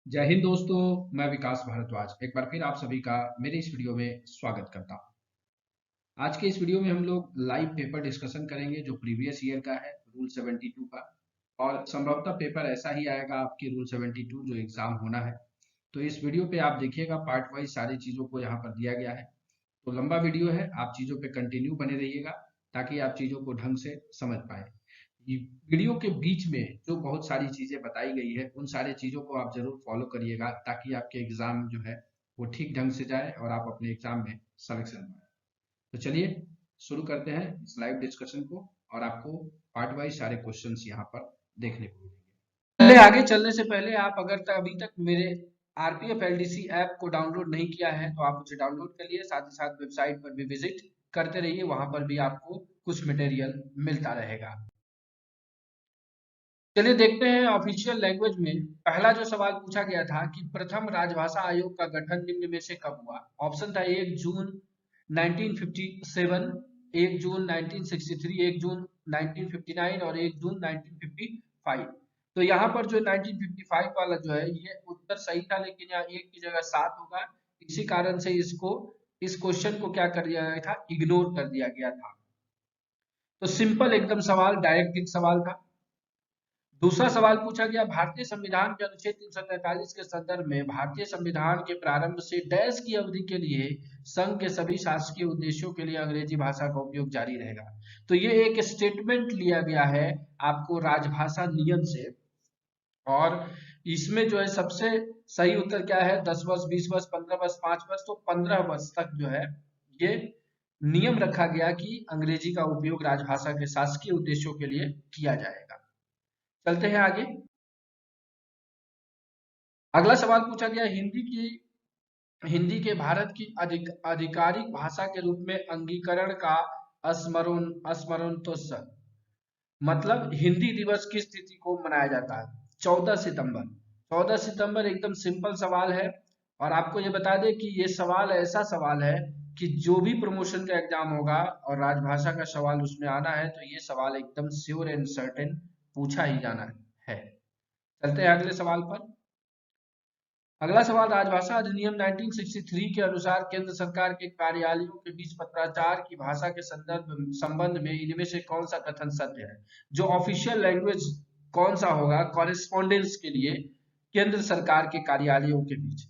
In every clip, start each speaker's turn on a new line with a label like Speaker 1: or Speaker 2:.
Speaker 1: जय हिंद दोस्तों। मैं विकास भारद्वाज एक बार फिर आप सभी का मेरे इस वीडियो में स्वागत करता हूं। आज के इस वीडियो में हम लोग लाइव पेपर डिस्कशन करेंगे जो प्रीवियस ईयर का है, रूल 72 का। और संभवतः पेपर ऐसा ही आएगा आपके रूल 72 जो एग्जाम होना है। तो इस वीडियो पे आप देखिएगा, पार्ट वाइज सारी चीजों को यहाँ पर दिया गया है। तो लंबा वीडियो है, आप चीजों पे कंटिन्यू बने रहिएगा ताकि आप चीजों को ढंग से समझ पाए। ये वीडियो के बीच में जो बहुत सारी चीजें बताई गई है उन सारी चीजों को आप जरूर फॉलो करिएगा ताकि आपके एग्जाम जो है वो ठीक ढंग से जाए और आप अपने एग्जाम में सिलेक्शन पाए। तो चलिए शुरू करते हैं इस लाइव डिस्कशन को, और आपको पार्ट वाइज सारे क्वेश्चंस यहाँ पर देखने को मिलेंगे। पहले आगे चलने से पहले आप अगर अभी तक मेरे आरपीएफ एलडीसी ऐप को डाउनलोड नहीं किया है तो आप उसे डाउनलोड करिए, साथ ही साथ वेबसाइट पर भी विजिट करते रहिए, वहां पर भी आपको कुछ मटेरियल मिलता रहेगा। चलिए देखते हैं ऑफिशियल लैंग्वेज में पहला जो सवाल पूछा गया था कि प्रथम राजभाषा आयोग का गठन निम्न में से कब हुआ। ऑप्शन था 1 जून 1957, 1 जून 1963, 1 जून 1959 और 1 जून 1955। तो यहाँ पर जो 1955 वाला जो है ये उत्तर सही था, लेकिन यहाँ एक की जगह 7 होगा। इसी कारण से इस क्वेश्चन को क्या कर दिया गया था, इग्नोर कर दिया गया था। तो सिंपल एकदम सवाल, डायरेक्ट सवाल था। दूसरा सवाल पूछा गया, भारतीय संविधान के अनुच्छेद 343 के संदर्भ में भारतीय संविधान के प्रारंभ से डैश की अवधि के लिए संघ के सभी शासकीय उद्देश्यों के लिए अंग्रेजी भाषा का उपयोग जारी रहेगा। तो ये एक स्टेटमेंट लिया गया है आपको राजभाषा नियम से, और इसमें जो है सबसे सही उत्तर क्या है, 10 वर्ष, 20 वर्ष, 15 वर्ष, 5 वर्ष, तो 15 वर्ष तक जो है ये नियम रखा गया कि अंग्रेजी का उपयोग राजभाषा के शासकीय उद्देश्यों के लिए किया जाएगा। चलते हैं आगे। अगला सवाल पूछा गया, हिंदी के भारत की आधिकारिक भाषा के रूप में अंगीकरण का स्मरणोत्सव, मतलब हिंदी दिवस किस तिथि को मनाया जाता है। 14 सितंबर। 14 सितंबर एकदम सिंपल सवाल है। और आपको ये बता दें कि ये सवाल ऐसा सवाल है कि जो भी प्रमोशन का एग्जाम होगा और राजभाषा का सवाल उसमें आना है तो ये सवाल एकदम श्योर एंड सर्टेन पूछा ही जाना है। चलते हैं अगले सवाल पर। अगला सवाल, राजभाषा अधिनियम 1963 के अनुसार केंद्र सरकार के कार्यालयों के बीच पत्राचार की भाषा के संबंध में इनमें से कौन सा कथन सत्य है। जो ऑफिशियल लैंग्वेज कौन सा होगा कॉरेस्पॉन्डेंस के लिए केंद्र सरकार के कार्यालयों के बीच।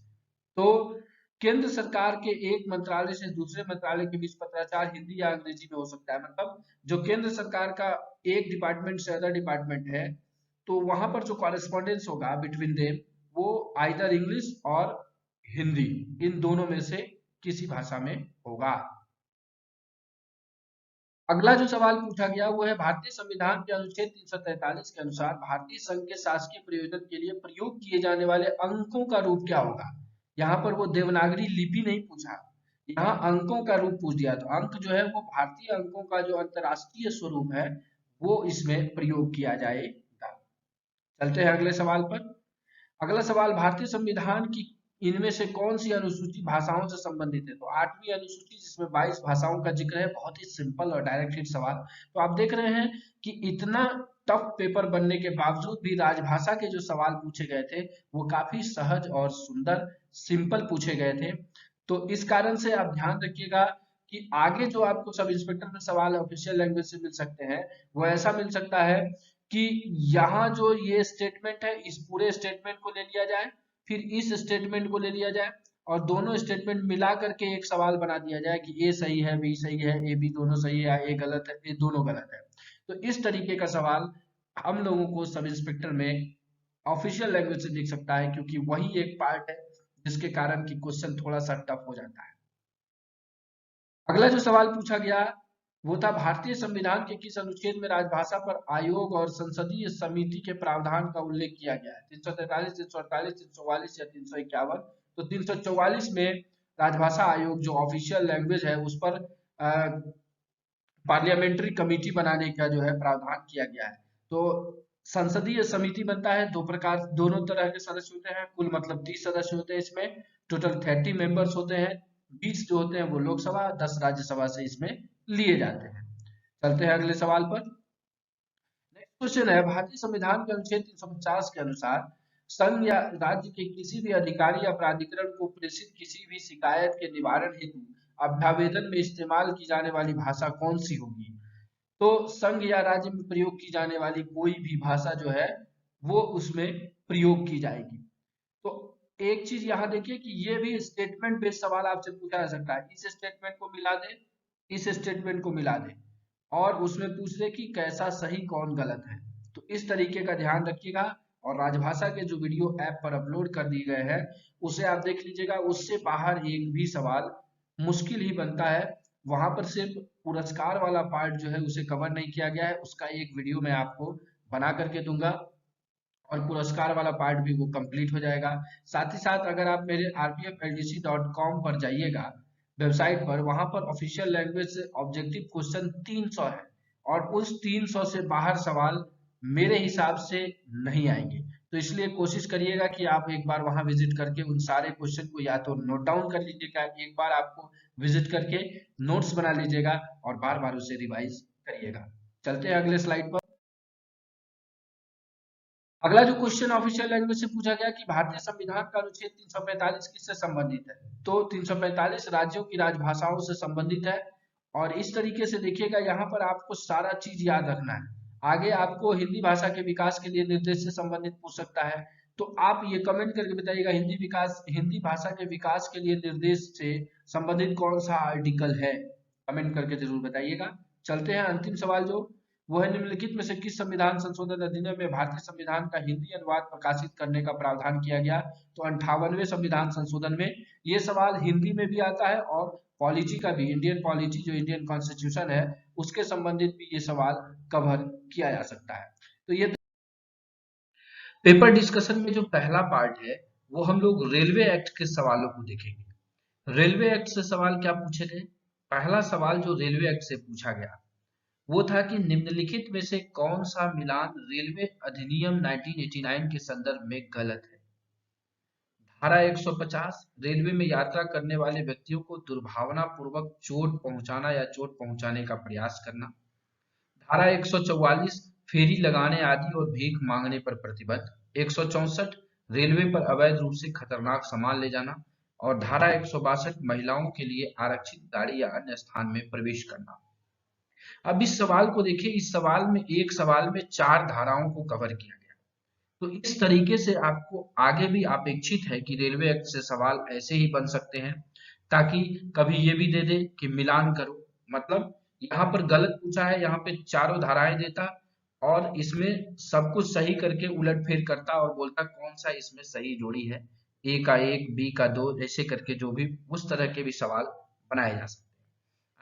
Speaker 1: तो केंद्र सरकार के एक मंत्रालय से दूसरे मंत्रालय के बीच पत्राचार हिंदी या अंग्रेजी में हो सकता है। मतलब जो केंद्र सरकार का एक डिपार्टमेंट से अदर डिपार्टमेंट है तो वहां पर जो कॉरेस्पॉन्डेंस होगा बिटवीन देम वो आइदर इंग्लिश और हिंदी, इन दोनों में से किसी भाषा में होगा। अगला जो सवाल पूछा गया वो है, भारतीय संविधान के अनुच्छेद 343 के अनुसार भारतीय संघ के शासकीय प्रयोजन के लिए प्रयोग किए जाने वाले अंकों का रूप क्या होगा। यहाँ पर वो देवनागरी लिपि नहीं पूछा, यहाँ अंकों का रूप पूछ दिया। तो अंक जो है वो भारतीय अंकों का जो अंतरराष्ट्रीय स्वरूप है वो इसमें प्रयोग किया जाएगा। चलते हैं अगले सवाल पर। अगला सवाल, भारतीय संविधान की इनमें से कौन सी अनुसूची भाषाओं से संबंधित है। तो 8वीं अनुसूची जिसमें 22 भाषाओं का जिक्र है। बहुत ही सिंपल और डायरेक्ट हिट सवाल। तो आप देख रहे हैं कि इतना टफ पेपर बनने के बावजूद भी राजभाषा के जो सवाल पूछे गए थे वो काफी सहज और सुंदर सिंपल पूछे गए थे। तो इस कारण से आप ध्यान रखिएगा कि आगे जो आपको सब इंस्पेक्टर में सवाल ऑफिशियल लैंग्वेज से मिल सकते हैं वो ऐसा मिल सकता है कि यहाँ जो ये स्टेटमेंट है इस पूरे स्टेटमेंट को ले लिया जाए, फिर इस स्टेटमेंट को ले लिया जाए और दोनों स्टेटमेंट मिला करके एक सवाल बना दिया जाए कि ए सही है, बी सही है, ए बी दोनों सही है या ए गलत है, ए दोनों गलत है। तो इस तरीके का सवाल हम लोगों को सब इंस्पेक्टर में ऑफिशियल लैंग्वेज से दिख सकता है, क्योंकि वही एक पार्ट है जिसके कारण कि क्वेश्चन थोड़ा सा टफ हो जाता है। अगला जो सवाल पूछा गया वो था, भारतीय संविधान के किस अनुच्छेद में राजभाषा पर आयोग और संसदीय समिति के प्रावधान का उल्लेख किया गया है। 343, 348, 344 या 351। तो 344 में राजभाषा आयोग जो ऑफिशियल लैंग्वेज है उस पर पार्लियामेंट्री कमेटी बनाने का जो है प्रावधान किया गया है। तो संसदीय समिति बनता है दो प्रकार, दोनों तरह के सदस्य होते हैं, कुल मतलब 30 सदस्य होते हैं इसमें, टोटल 30 मेंबर्स होते हैं। 20 जो होते हैं वो लोकसभा, 10 राज्यसभा से इसमें लिए जाते हैं। चलते हैं अगले सवाल पर। नेक्स्ट क्वेश्चन है, भारतीय संविधान के अनुच्छेद 350 के अनुसार संघ या राज्य के किसी भी अधिकारी या प्राधिकरण को प्रेषित किसी भी शिकायत के निवारण हेतु अभ्यावेदन में इस्तेमाल की जाने वाली भाषा कौन सी होगी? तो संघ या राज्य में प्रयोग की जाने वाली कोई भी भाषा जो है वो उसमें प्रयोग की जाएगी। तो एक चीज यहाँ देखिए कि ये भी स्टेटमेंट बेस्ड सवाल आपसे पूछा जा सकता है। इस स्टेटमेंट को मिला दे, इस स्टेटमेंट को मिला दे और उसमें पूछ दे कि कैसा सही कौन गलत है। तो इस तरीके का ध्यान रखिएगा और राजभाषा के जो वीडियो ऐप पर अपलोड कर दिए गए हैं उसे आप देख लीजिएगा। उससे बाहर एक भी सवाल मुश्किल ही बनता है। वहां पर सिर्फ पुरस्कार वाला पार्ट जो है उसे कवर नहीं किया गया है, उसका एक वीडियो मैं आपको बना करके दूंगा और पुरस्कार वाला पार्ट भी वो कंप्लीट हो जाएगा। साथ ही साथ अगर आप मेरे rpfldc.com पर जाइएगा वेबसाइट पर, वहां पर ऑफिशियल लैंग्वेज से ऑब्जेक्टिव क्वेश्चन 300 है और उस 300 से बाहर सवाल मेरे हिसाब से नहीं आएंगे। तो इसलिए कोशिश करिएगा कि आप एक बार वहां विजिट करके उन सारे क्वेश्चन को या तो नोट डाउन कर लीजिएगा, एक बार आपको विजिट करके नोट्स बना लीजिएगा और बार बार उसे रिवाइज करिएगा। चलते हैं अगले स्लाइड पर। अगला जो क्वेश्चन ऑफिशियल लैंग्वेज से पूछा गया कि भारतीय संविधान का अनुच्छेद 345 किससे संबंधित है? तो 345 राज्यों की राजभाषाओं से संबंधित है और इस तरीके से देखिएगा यहाँ पर आपको सारा चीज याद रखना है। आगे आपको हिंदी भाषा के विकास के लिए निर्देश से संबंधित पूछ सकता है, तो आप ये कमेंट करके बताइएगा हिंदी भाषा के विकास के लिए निर्देश से संबंधित कौन सा आर्टिकल है, कमेंट करके जरूर बताइएगा। चलते हैं अंतिम सवाल जो वो है, निम्नलिखित में से किस संविधान संशोधन अधिनियम में भारतीय संविधान का हिंदी अनुवाद प्रकाशित करने का प्रावधान किया गया? तो 58वें संविधान संशोधन में ये सवाल हिंदी में भी आता है और पॉलिटी का भी, इंडियन पॉलिटी जो इंडियन कॉन्स्टिट्यूशन है उसके संबंधित भी ये सवाल कवर किया जा सकता है। तो ये पेपर डिस्कशन में जो पहला पार्ट है वो हम लोग रेलवे एक्ट के सवालों को देखेंगे। रेलवे एक्ट से सवाल क्या पूछे गए? पहला सवाल जो रेलवे एक्ट से पूछा गया वो था कि निम्नलिखित में से कौन सा मिलान रेलवे अधिनियम 1989 के संदर्भ में गलत है? धारा 150 रेलवे में यात्रा करने वाले व्यक्तियों को दुर्भावनापूर्वक चोट पहुंचाना या चोट पहुंचाने का प्रयास करना। धारा 144 फेरी लगाने आदि और भीख मांगने पर प्रतिबंध। 164 रेलवे पर अवैध रूप से खतरनाक सामान ले जाना और धारा 162 महिलाओं के लिए आरक्षित गाड़ी या अन्य स्थान में प्रवेश करना। अब इस सवाल को देखिए, इस सवाल में एक सवाल में 4 धाराओं को कवर किया गया। तो इस तरीके से आपको आगे भी अपेक्षित है कि रेलवे एक्ट से सवाल ऐसे ही बन सकते हैं, ताकि कभी ये भी दे दे कि मिलान करो, मतलब यहाँ पर गलत पूछा है, यहाँ पे चारों धाराएं देता और इसमें सब कुछ सही करके उलटफेर करता और बोलता कौन सा इसमें सही जोड़ी है, ए का 1 बी का 2 ऐसे करके जो भी उस तरह के भी सवाल बनाए जा सकते हैं।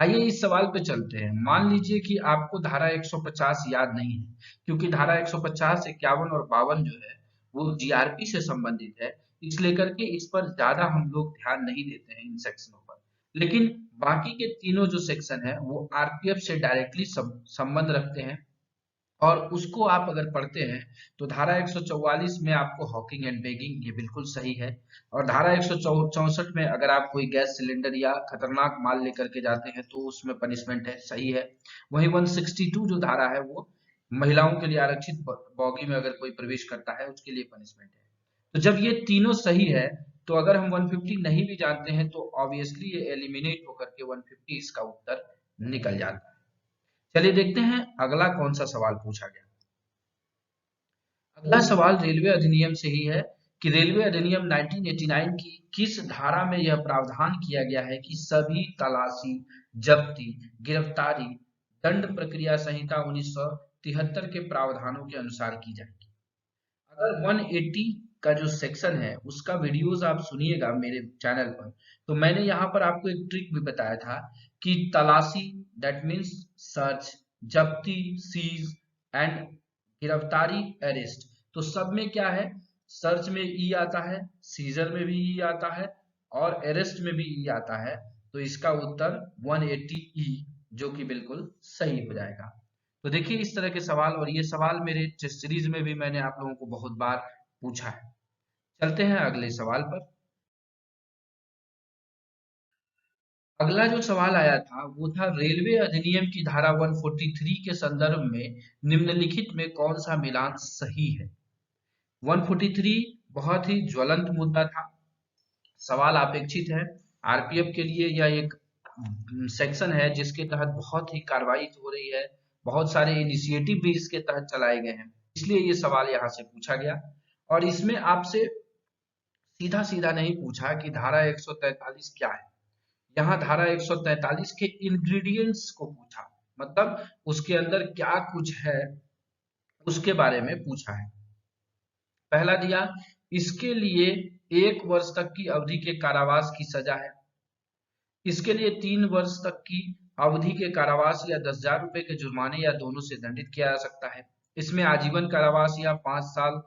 Speaker 1: आइए इस सवाल पे चलते हैं। मान लीजिए कि आपको धारा 150 याद नहीं है, क्योंकि धारा 150, 51 और 52 जो है वो जीआरपी से संबंधित है, इसलिए करके इस पर ज्यादा हम लोग ध्यान नहीं देते हैं इन सेक्शनों पर। लेकिन बाकी के तीनों जो सेक्शन है वो आरपीएफ से डायरेक्टली संबंध रखते हैं और उसको आप अगर पढ़ते हैं तो धारा 144 में आपको हॉकिंग एंड बेगिंग ये बिल्कुल सही है और धारा 164 में अगर आप कोई गैस सिलेंडर या खतरनाक माल लेकर के जाते हैं तो उसमें पनिशमेंट है, सही है। वहीं 162 जो धारा है वो महिलाओं के लिए आरक्षित बॉगी में अगर कोई प्रवेश करता है उसके लिए पनिशमेंट है। तो जब ये तीनों सही है तो अगर हम 150 नहीं भी जानते हैं तो ऑब्वियसली ये एलिमिनेट होकर के 150 इसका उत्तर निकल जाता है। चलिए देखते हैं अगला कौन सा सवाल पूछा गया। अगला सवाल रेलवे अधिनियम से ही है कि रेलवे अधिनियम 1989 की किस धारा में यह प्रावधान किया गया है कि सभी तलाशी, जब्ती, गिरफ्तारी दंड प्रक्रिया संहिता 1973 के प्रावधानों के अनुसार की जाएगी। अगर 180 का जो सेक्शन है उसका वीडियोस आप सुनिएगा मेरे चैनल पर, तो मैंने यहाँ पर आपको एक ट्रिक भी बताया था कि तलाशी दैट मीन्स सर्च, जब्ती सीज एंड गिरफ्तारी अरेस्ट, तो सब में क्या है, सर्च में ई आता है, सीजर में भी ई आता है और अरेस्ट में भी ई आता है। तो इसका उत्तर 180 ई जो कि बिल्कुल सही हो जाएगा। तो देखिए इस तरह के सवाल, और ये सवाल मेरे टेस्ट सीरीज में भी मैंने आप लोगों को बहुत बार पूछा है। चलते हैं अगले सवाल पर। अगला जो सवाल आया था वो था रेलवे अधिनियम की धारा 143 के संदर्भ में निम्नलिखित में कौन सा मिलान सही है? 143 बहुत ही ज्वलंत मुद्दा था। सवाल अपेक्षित है। आरपीएफ के लिए यह एक सेक्शन है जिसके तहत बहुत ही कार्रवाई हो रही है, बहुत सारे इनिशिएटिव भी इसके तहत चलाए गए हैं, इसलिए ये सवाल यहाँ से पूछा गया। और इसमें आपसे सीधा सीधा नहीं पूछा कि धारा 143 क्या है, यहाँ धारा 143 के इंग्रेडिएंट्स को पूछा, मतलब उसके अंदर क्या कुछ है उसके बारे में पूछा है। पहला दिया, इसके लिए 1 वर्ष तक की अवधि के कारावास की सजा है। इसके लिए 3 वर्ष तक की अवधि के कारावास या 10,000 रुपए के जुर्माने या दोनों से दंडित किया जा सकता है। इसमें आजीवन कारावास या 5 साल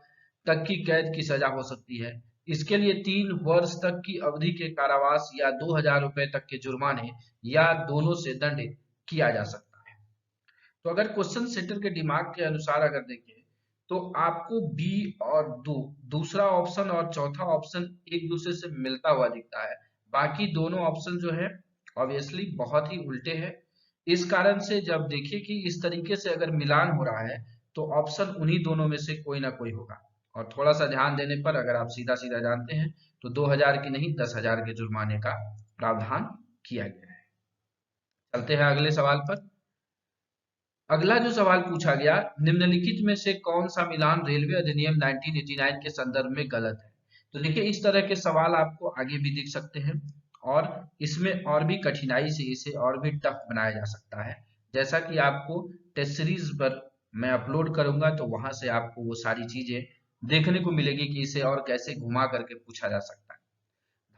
Speaker 1: तक की कैद की सजा हो सकती है। इसके लिए 3 वर्ष तक की अवधि के कारावास या 2,000 रुपए तक के जुर्माने या दोनों से दंडित किया जा सकता है। तो अगर क्वेश्चन सेटर के दिमाग के अनुसार अगर देखें तो आपको बी और दूसरा ऑप्शन और चौथा ऑप्शन एक दूसरे से मिलता हुआ दिखता है, बाकी दोनों ऑप्शन जो है ऑब्वियसली बहुत ही उल्टे हैं। इस कारण से जब देखिए कि इस तरीके से अगर मिलान हो रहा है तो ऑप्शन उन्हीं दोनों में से कोई ना कोई होगा। और थोड़ा सा ध्यान देने पर अगर आप सीधा सीधा जानते हैं तो 2,000 की नहीं 10,000 के जुर्माने का प्रावधान किया गया है। चलते हैं अगले सवाल पर। अगला जो सवाल पूछा गया, निम्नलिखित में से कौन सा मिलान रेलवे अधिनियम 1989 के संदर्भ में गलत है। तो देखिए इस तरह के सवाल आपको आगे भी दिख सकते हैं और इसमें और भी कठिनाई से इसे और भी टफ बनाया जा सकता है। जैसा कि आपको टेस्ट सीरीज पर मैं अपलोड करूंगा तो वहां से आपको वो सारी चीजें देखने को मिलेगी कि इसे और कैसे घुमा करके पूछा जा सकता है।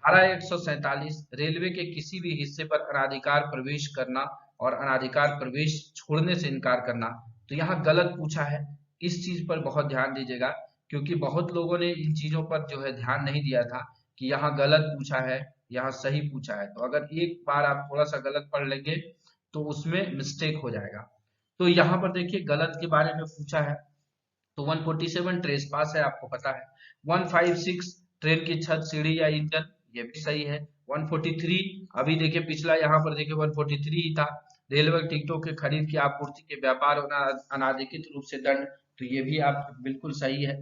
Speaker 1: धारा 147 रेलवे के किसी भी हिस्से पर अनाधिकार प्रवेश करना और अनाधिकार प्रवेश छोड़ने से इनकार करना, तो यहाँ गलत पूछा है। इस चीज पर बहुत ध्यान दीजिएगा क्योंकि बहुत लोगों ने इन चीजों पर जो है ध्यान नहीं दिया था कि यहाँ गलत पूछा है यहाँ सही पूछा है। तो अगर एक बार आप थोड़ा सा गलत पढ़ लेंगे तो उसमें मिस्टेक हो जाएगा। तो यहाँ पर देखिए गलत के बारे में पूछा है तो 147 ट्रेस पास है, आपको पता है। 156 ट्रेन की छत सीढ़ी या इंजन, ये भी सही है। 143 अभी देखिए पिछला यहाँ पर देखिए 143 ही था। रेलवे टिकटों के खरीद की आपूर्ति के व्यापार और अनाधिकृत रूप से दंड, तो ये भी आप बिल्कुल सही है।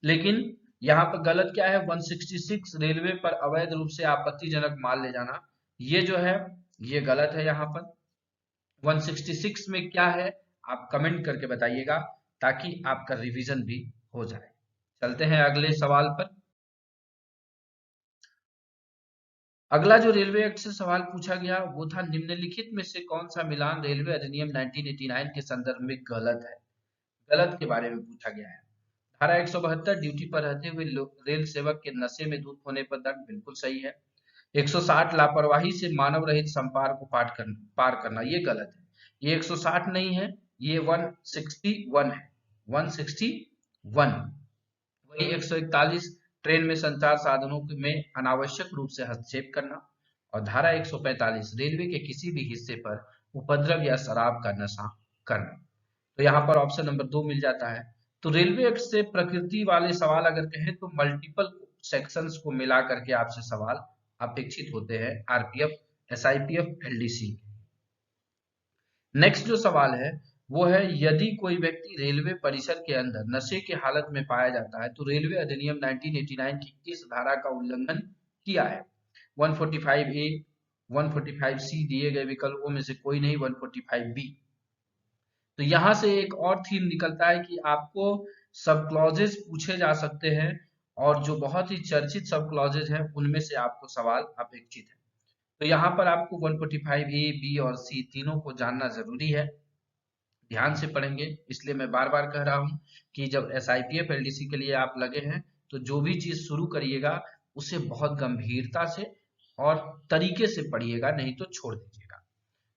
Speaker 1: लेकिन यहाँ पर गलत क्या है, 166 रेलवे पर अवैध रूप से आपत्तिजनक माल ले जाना, ये जो है ये गलत है। यहाँ पर 166 में क्या है आप कमेंट करके बताइएगा ताकि आपका रिवीजन भी हो जाए। चलते हैं अगले सवाल पर। अगला जो रेलवे एक्ट से सवाल पूछा गया वो था, निम्नलिखित में से कौन सा मिलान रेलवे अधिनियम 1989 के संदर्भ में गलत है। गलत के बारे में पूछा गया है। धारा 172 ड्यूटी पर रहते हुए रेल सेवक के नशे में धुत होने पर दंड, बिल्कुल सही है। 160 लापरवाही से मानव रहित संपार को पार करना, ये गलत है। ये 160 नहीं है, ये 161 है, 161। वही 141 ट्रेन में संचार साधनों में अनावश्यक रूप से हस्तक्षेप करना। और धारा 145 रेलवे के किसी भी हिस्से पर उपद्रव या शराब का नशा करना। तो यहाँ पर ऑप्शन नंबर 2 मिल जाता है। तो रेलवे एक्ट से प्रकृति वाले सवाल अगर कहें तो मल्टीपल सेक्शंस को मिला करके आपसे सवाल अपेक्षित होते हैं आरपीएफ, एसआईपीएफ, एलडीसी। नेक्स्ट जो सवाल है वो है, यदि कोई व्यक्ति रेलवे परिसर के अंदर नशे की हालत में पाया जाता है तो रेलवे अधिनियम 1989 की किस धारा का उल्लंघन किया है। 145 ए, 145 सी दिए गए विकल्पों में से कोई नहीं, 145 बी। तो यहां से एक और थीम निकलता है कि आपको सब क्लॉजेज पूछे जा सकते हैं और जो बहुत ही चर्चित सब क्लॉजेज हैं उनमें से आपको सवाल अपेक्षित है। तो यहाँ पर आपको 145 ए, बी और सी तीनों को जानना जरूरी है, ध्यान से पढ़ेंगे। इसलिए मैं बार बार कह रहा हूं कि जब एसआईपीएफ एलडीसी के लिए आप लगे हैं तो जो भी चीज शुरू करिएगा उसे बहुत गंभीरता से और तरीके से पढ़िएगा, नहीं तो छोड़ दीजिएगा।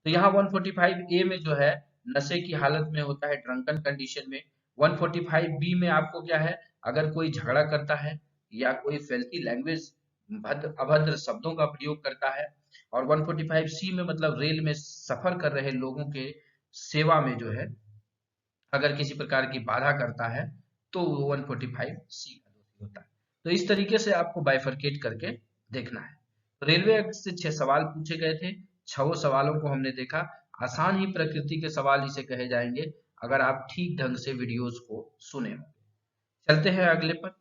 Speaker 1: तो यहाँ 145 ए में जो है नशे की हालत में होता है, ड्रंकन कंडीशन में। 145 बी में आपको क्या है, अगर कोई झगड़ा करता है या कोई फेल्थी लैंग्वेज अभद्र शब्दों का प्रयोग करता है। और 145 सी में मतलब रेल में सफर कर रहे लोगों के सेवा में जो है अगर किसी प्रकार की बाधा करता है तो 145 सी का दोषी होता है। तो इस तरीके से आपको बाइफरकेट करके देखना है। तो रेलवे एक्ट से 6 सवाल पूछे गए थे, 6 सवालों को हमने देखा। आसान ही प्रकृति के सवाल इसे कहे जाएंगे अगर आप ठीक ढंग से वीडियोस को सुने। चलते हैं अगले पर।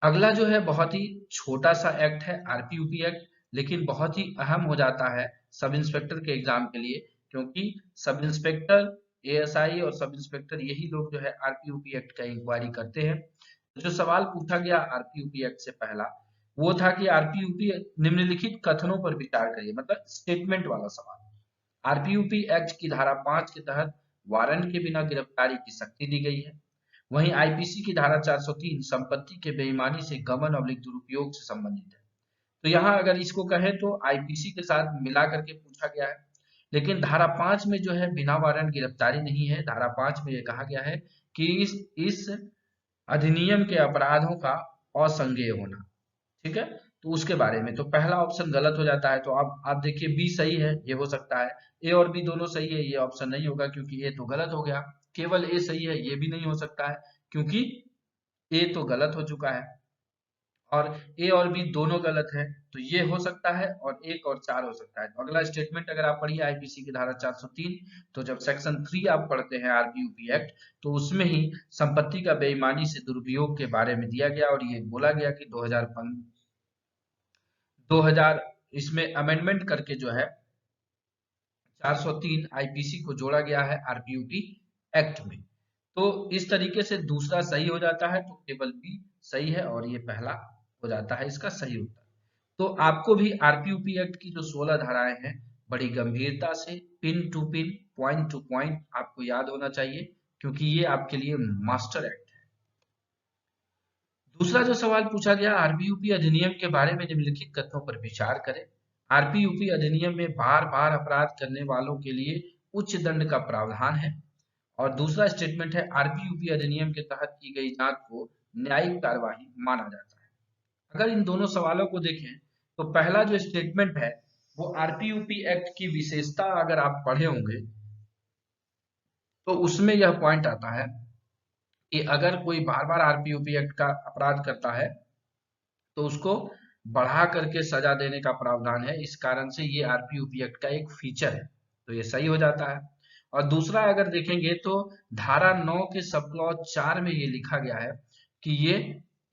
Speaker 1: अगला जो है बहुत ही छोटा सा एक्ट है आरपीयूपी एक्ट, लेकिन बहुत ही अहम हो जाता है सब इंस्पेक्टर के एग्जाम के लिए, क्योंकि सब इंस्पेक्टर, एएसआई और सब इंस्पेक्टर यही लोग जो है आरपीयूपी एक्ट का इंक्वायरी करते हैं। जो सवाल पूछा गया आरपीयूपी एक्ट से पहला वो था कि आरपीयूपी निम्नलिखित कथनों पर विचार करिए, मतलब स्टेटमेंट वाला सवाल। आरपीयूपी एक्ट की धारा 5 के तहत वारंट के बिना गिरफ्तारी की सख्ती दी गई है। वहीं आईपीसी की धारा 403 संपत्ति के बेईमानी से गबन अवलिक दुरुपयोग से संबंधित है। तो यहाँ अगर इसको कहें तो आईपीसी के साथ मिला करके पूछा गया है, लेकिन धारा 5 में जो है बिना वारंट गिरफ्तारी नहीं है। धारा 5 में ये कहा गया है कि इस अधिनियम के अपराधों का असंज्ञेय होना, ठीक है। तो उसके बारे में तो पहला ऑप्शन गलत हो जाता है, तो अब आप देखिए बी सही है, ये हो सकता है। ए और बी दोनों सही है, ये ऑप्शन नहीं होगा क्योंकि ए तो गलत हो गया। केवल ए सही है, ये भी नहीं हो सकता है क्योंकि ए तो गलत हो चुका है, और ए और बी दोनों गलत है, तो ये हो सकता है और एक और 4 हो सकता है। तो अगला स्टेटमेंट अगर आप पढ़िए आईपीसी की धारा 403, तो जब सेक्शन 3 आप पढ़ते हैं आरपीयूपी एक्ट, तो उसमें ही संपत्ति का बेईमानी से दुरुपयोग के बारे में दिया गया, और ये बोला गया कि 2000 इसमें अमेंडमेंट करके जो है 403 आईपीसी को जोड़ा गया है आरपीयूपी एक्ट में। तो इस तरीके से दूसरा सही हो जाता है, तो केवल बी सही है और ये पहला हो जाता है इसका सही उत्तर। तो आपको भी आरपीयूपी एक्ट की जो 16 धाराएं हैं बड़ी गंभीरता से pin to pin, point to point आपको याद होना चाहिए, क्योंकि ये आपके लिए मास्टर एक्ट है। दूसरा जो सवाल पूछा गया, आरपीयूपी अधिनियम के बारे में निम्नलिखित कथनों पर विचार करें। आरपीयूपी अधिनियम में बार बार अपराध करने वालों के लिए उच्च दंड का प्रावधान है। और दूसरा स्टेटमेंट है आरपीयूपी अधिनियम के तहत की गई जांच को न्यायिक कार्यवाही माना जाता है। अगर इन दोनों सवालों को देखें तो पहला जो स्टेटमेंट है वो आरपीयूपी एक्ट की विशेषता अगर आप पढ़े होंगे तो उसमें यह पॉइंट आता है कि अगर कोई बार बार आरपीयूपी एक्ट का अपराध करता है तो उसको बढ़ा करके सजा देने का प्रावधान है। इस कारण से ये आरपीयूपी एक्ट का एक फीचर है, तो ये सही हो जाता है। और दूसरा अगर देखेंगे तो धारा 9 के सब क्लॉज 4 में ये लिखा गया है कि ये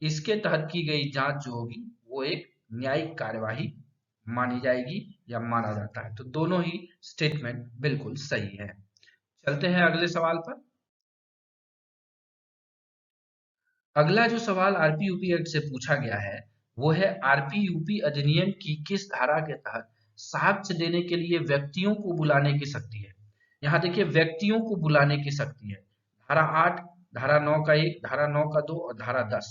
Speaker 1: इसके तहत की गई जांच जो होगी वो एक न्यायिक कार्यवाही मानी जाएगी या माना जाता है। तो दोनों ही स्टेटमेंट बिल्कुल सही है। चलते हैं अगले सवाल पर। अगला जो सवाल आरपीयूपी एक्ट से पूछा गया है वो है आरपीयूपी अधिनियम की किस धारा के तहत साक्ष्य देने के लिए व्यक्तियों को बुलाने की शक्ति है। यहाँ देखिए व्यक्तियों को बुलाने की शक्ति है, धारा 8, धारा 9 का 1, धारा 9 का 2 और धारा 10।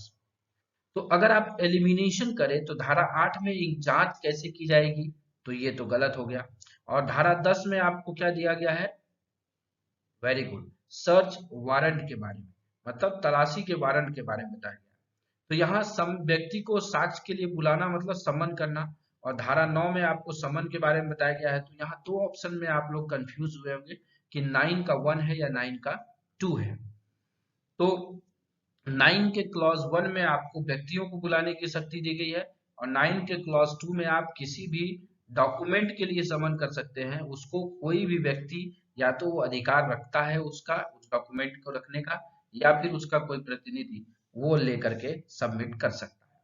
Speaker 1: तो अगर आप एलिमिनेशन करें तो धारा 8 में एक जांच कैसे की जाएगी, तो ये तो गलत हो गया। और धारा 10 में आपको क्या दिया गया है, वेरी गुड, सर्च वारंट के बारे में, मतलब तलाशी के वारंट के बारे में बताया गया। तो यहाँ सम व्यक्ति को साक्ष्य के लिए बुलाना मतलब समन करना, और धारा 9 में आपको समन के बारे में बताया गया है। तो यहाँ दो ऑप्शन में आप लोग कंफ्यूज हुए होंगे कि 9 का 1 है या 9 का 2 है। तो 9 के क्लॉज 1 में आपको व्यक्तियों को बुलाने की शक्ति दी गई है, और 9 के क्लॉज 2 में आप किसी भी डॉक्यूमेंट के लिए समन कर सकते हैं। उसको कोई भी व्यक्ति या तो वो अधिकार रखता है उसका उस डॉक्यूमेंट को रखने का, या फिर उसका कोई प्रतिनिधि वो लेकर के सबमिट कर सकता है।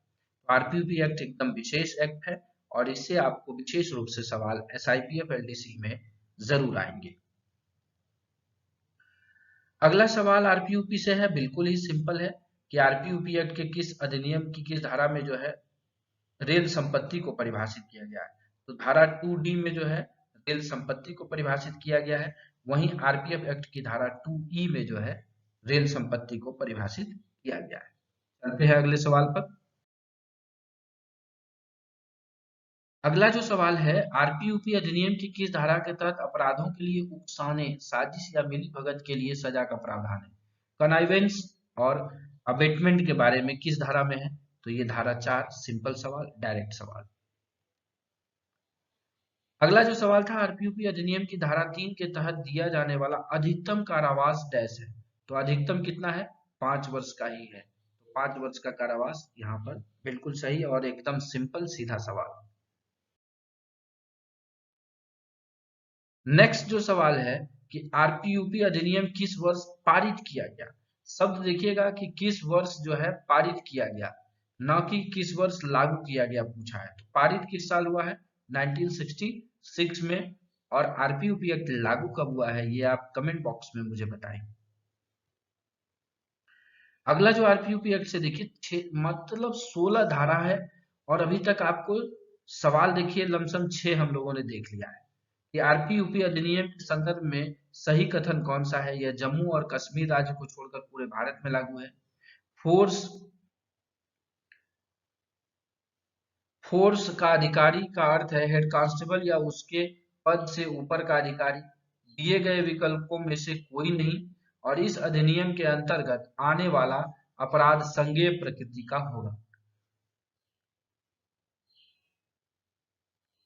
Speaker 1: तो आरपीयूपी एक्ट एकदम विशेष एक्ट है, और इससे आपको विशेष रूप से सवाल एसआईपीएफ एलडीसी में जरूर आएंगे। अगला सवाल आरपीयूपी से है, बिल्कुल ही सिंपल है कि आरपीयूपी एक्ट के किस अधिनियम की किस धारा में जो है रेल संपत्ति को परिभाषित किया गया है। तो धारा 2D में जो है रेल संपत्ति को परिभाषित किया गया है, वहीं आरपीएफ एक्ट की धारा 2E में जो है रेल संपत्ति को परिभाषित किया गया है। चलते हैं अगले सवाल पर। अगला जो सवाल है, आरपीयूपी अधिनियम की किस धारा के तहत अपराधों के लिए उकसाने, साजिश या मिलीभगत के लिए सजा का प्रावधान है। कनाइवेंस और अबेटमेंट के बारे में किस धारा में है, तो ये धारा 4, सिंपल सवाल, डायरेक्ट सवाल। अगला जो सवाल था, आरपीयूपी अधिनियम की धारा 3 के तहत दिया जाने वाला अधिकतम कारावास डैश है। तो अधिकतम कितना है, 5 वर्ष का ही है, तो 5 वर्ष का कारावास यहाँ पर बिल्कुल सही और एकदम सिंपल सीधा सवाल। नेक्स्ट जो सवाल है कि आरपीयूपी अधिनियम किस वर्ष पारित किया गया। शब्द देखिएगा कि किस वर्ष जो है पारित किया गया, न कि किस वर्ष लागू किया गया पूछा है। तो पारित किस साल हुआ है? 1966 में। और आरपीयूपी एक्ट लागू कब हुआ है, ये आप कमेंट बॉक्स में मुझे बताएं। अगला जो आरपीयूपी एक्ट से देखिए, मतलब 16 धारा है, और अभी तक आपको सवाल देखिए लमसम 6 हम लोगों ने देख लिया है। कि आरपीयूपी अधिनियम के संदर्भ में सही कथन कौन सा है? यह जम्मू और कश्मीर राज्य को छोड़कर पूरे भारत में लागू है। फोर्स फोर्स का अधिकारी का अर्थ है हेड कांस्टेबल या उसके पद से ऊपर का अधिकारी। दिए गए विकल्पों में से कोई नहीं, और इस अधिनियम के अंतर्गत आने वाला अपराध संज्ञेय प्रकृति का होगा।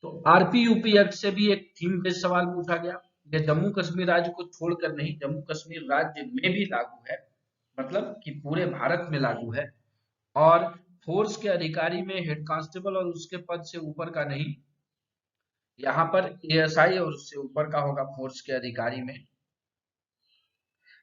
Speaker 1: तो आरपीयूपी एक्ट से भी एक थीम बेस्ड सवाल पूछा गया। यह जम्मू कश्मीर राज्य को छोड़कर नहीं, जम्मू कश्मीर राज्य में भी लागू है, मतलब कि पूरे भारत में लागू है। और फोर्स के अधिकारी में हेड कांस्टेबल और उसके पद से ऊपर का नहीं, यहाँ पर एएसआई और उससे ऊपर का होगा फोर्स के अधिकारी में।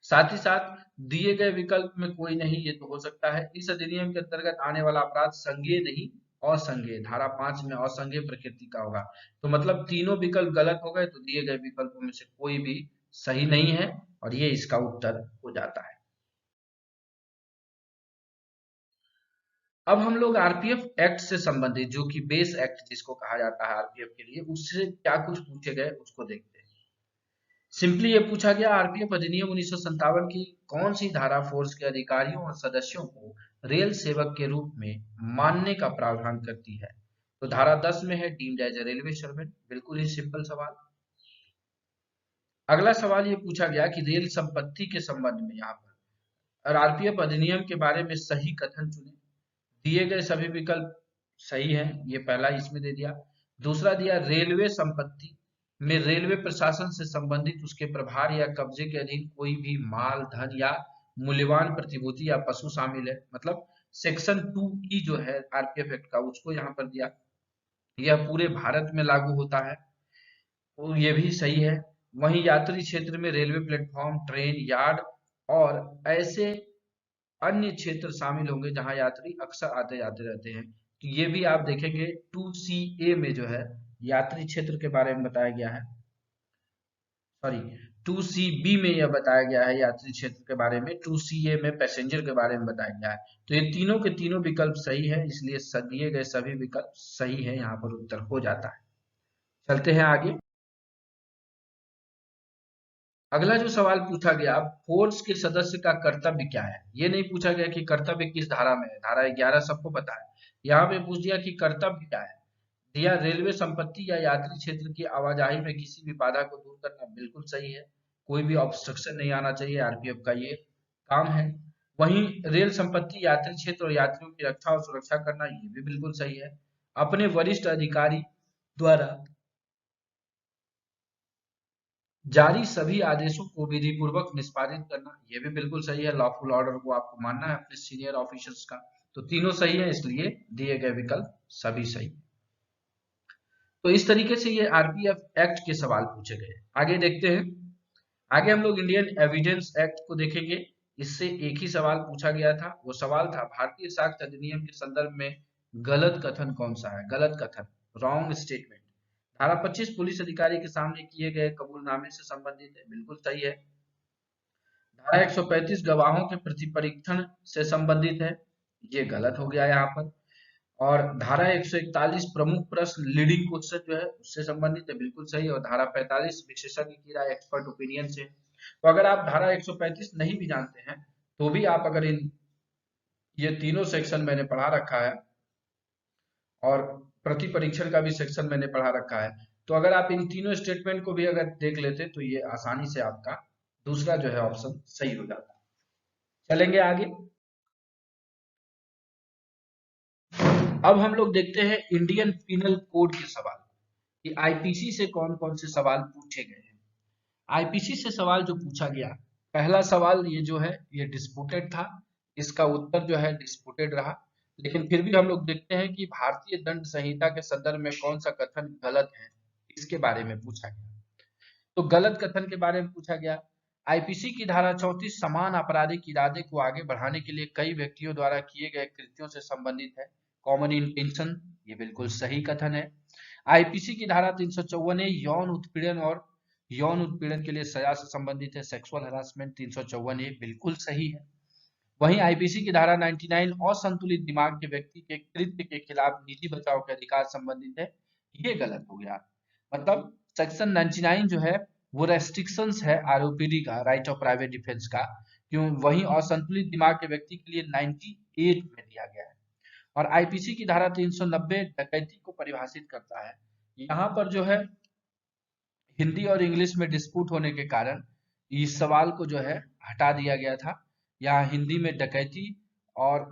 Speaker 1: साथ ही साथ दिए गए विकल्प में कोई नहीं, ये तो हो सकता है। इस अधिनियम के अंतर्गत आने वाला अपराध संज्ञेय नहीं असंज्ञेय, धारा 5 में असंज्ञेय प्रकृति का होगा। तो मतलब तीनों विकल्प गलत हो गए, तो दिए गए विकल्पों में से कोई भी सही नहीं है, और ये इसका उत्तर हो जाता है। अब हम लोग आरपीएफ एक्ट से संबंधित, जो कि बेस एक्ट जिसको कहा जाता है आरपीएफ के लिए, उससे क्या कुछ पूछे गए उसको देखते हैं। सिंपली ये पूछा गया, आरपीएफ अधिनियम 1957 की कौन सी धारा फोर्स के अधिकारियों और सदस्यों को रेल सेवक के रूप में मानने का प्रावधान करती है? तो धारा 10 में है deemed as a railway servant. बिल्कुल ही सिंपल सवाल। अगला सवाल ये पूछा गया कि रेल संपत्ति के संबंध में यहाँ पर और आरपीएफ अधिनियम के बारे में सही कथन चुने। दिए गए सभी विकल्प सही है, ये पहला इसमें दे दिया। दूसरा दिया, रेलवे संपत्ति में रेलवे प्रशासन से संबंधित उसके प्रभार या कब्जे के अधीन कोई भी माल, धन या मूल्यवान प्रतिभूति या पशु शामिल है। मतलब सेक्शन 2E जो है आरपीएफ एक्ट का, उसको यहाँ पर दिया। यह पूरे भारत में लागू होता है, तो ये भी सही है। वहीं यात्री क्षेत्र में रेलवे प्लेटफॉर्म, ट्रेन यार्ड और ऐसे अन्य क्षेत्र शामिल होंगे जहां यात्री अक्सर आते जाते रहते हैं। तो ये भी आप देखेंगे 2CA में जो है यात्री क्षेत्र के बारे में बताया गया है, सॉरी 2CB में यह बताया गया है यात्री क्षेत्र के बारे में, 2CA में पैसेंजर के बारे में बताया गया है। तो ये तीनों के तीनों विकल्प सही है, इसलिए दिए गए सभी विकल्प सही है, यहाँ पर उत्तर हो जाता है। चलते हैं आगे। अगला जो सवाल पूछा गया, फोर्स के सदस्य का कर्तव्य क्या है? ये नहीं पूछा गया कि कर्तव्य किस धारा में है, धारा 11 सबको पता है। यहाँ पे पूछ दिया कि कर्तव्य क्या है। दिया रेलवे संपत्ति या यात्री क्षेत्र की आवाजाही में किसी भी बाधा को दूर करना। बिल्कुल सही है, कोई भी ऑब्स्ट्रक्शन नहीं आना चाहिए, आरपीएफ का ये काम है। वहीं रेल संपत्ति, यात्री क्षेत्र और यात्रियों की रक्षा और सुरक्षा करना, ये भी बिल्कुल सही है। अपने वरिष्ठ अधिकारी द्वारा जारी सभी आदेशों को विधि पूर्वक निष्पादित करना, यह भी बिल्कुल सही है। लॉफुल ऑर्डर को आपको मानना है अपने सीनियर ऑफिसर्स का। तो तीनों सही है, इसलिए दिए गए विकल्प सभी सही। तो इस तरीके से ये आरपीएफ एक्ट के सवाल पूछे गए। आगे देखते हैं। आगे हम लोग इंडियन एविडेंस एक्ट को देखेंगे। इससे एक ही सवाल पूछा गया था, वो सवाल था भारतीय साक्ष्य अधिनियम के संदर्भ में गलत कथन कौन सा है? गलत कथन, रॉन्ग स्टेटमेंट। धारा 25 पुलिस अधिकारी के सामने किए गए कबूलनामे से संबंधित है। बिल्कुल सही है। धारा 135 गवाहों के प्रतिपरीक्षण से संबंधित है, ये गलत हो गया यहाँ पर। और धारा 141 प्रमुख प्रश्न लीडिंग क्वेश्चन जो है उससे संबंधित है, बिल्कुल सही। और धारा 45 विशेषज्ञ की राय एक्सपर्ट ओपिनियन से। तो अगर आप धारा 135 नहीं भी जानते हैं, तो भी आप अगर इन ये तीनों सेक्शन मैंने पढ़ा रखा है और प्रति परीक्षण का भी सेक्शन मैंने पढ़ा रखा है, तो अगर आप इन तीनों स्टेटमेंट को भी अगर देख लेते तो ये आसानी से आपका दूसरा जो है ऑप्शन सही हो जाता। चलेंगे आगे। अब हम लोग देखते हैं इंडियन पिनल कोड के सवाल कि आईपीसी से कौन कौन से सवाल पूछे गए हैं। आईपीसी से सवाल जो पूछा गया, पहला सवाल ये जो है ये डिस्प्यूटेड था, इसका उत्तर जो है डिस्प्यूटेड रहा। लेकिन फिर भी हम लोग देखते हैं कि भारतीय दंड संहिता के संदर्भ में कौन सा कथन गलत है, इसके बारे में पूछा गया। तो गलत कथन के बारे में पूछा गया, आईपीसी की धारा 34 समान आपराधिक इरादे को आगे बढ़ाने के लिए कई व्यक्तियों द्वारा किए गए कृत्यों से संबंधित है। कॉमन इंटेंशन, ये बिल्कुल सही कथन है। आईपीसी की धारा 354 यौन उत्पीड़न और यौन उत्पीड़न के लिए सजा से संबंधित है। सेक्सुअल हरासमेंट 354 बिल्कुल सही है। वहीं आईपीसी की धारा 99 असंतुलित दिमाग के व्यक्ति के कृत्य के खिलाफ निजी बचाव के अधिकार संबंधित है, ये गलत हो गया। मतलब सेक्शन 99 जो है वो रेस्ट्रिक्शंस है आरओपीडी का, राइट ऑफ प्राइवेट डिफेंस का, क्यों वहीं असंतुलित दिमाग के व्यक्ति के लिए 98 में दिया गया है। और आईपीसी की धारा 390 डकैती को परिभाषित करता है। यहाँ पर जो है हिंदी और इंग्लिश में डिस्प्यूट होने के कारण इस सवाल को जो है हटा दिया गया था। यहाँ हिंदी में डकैती और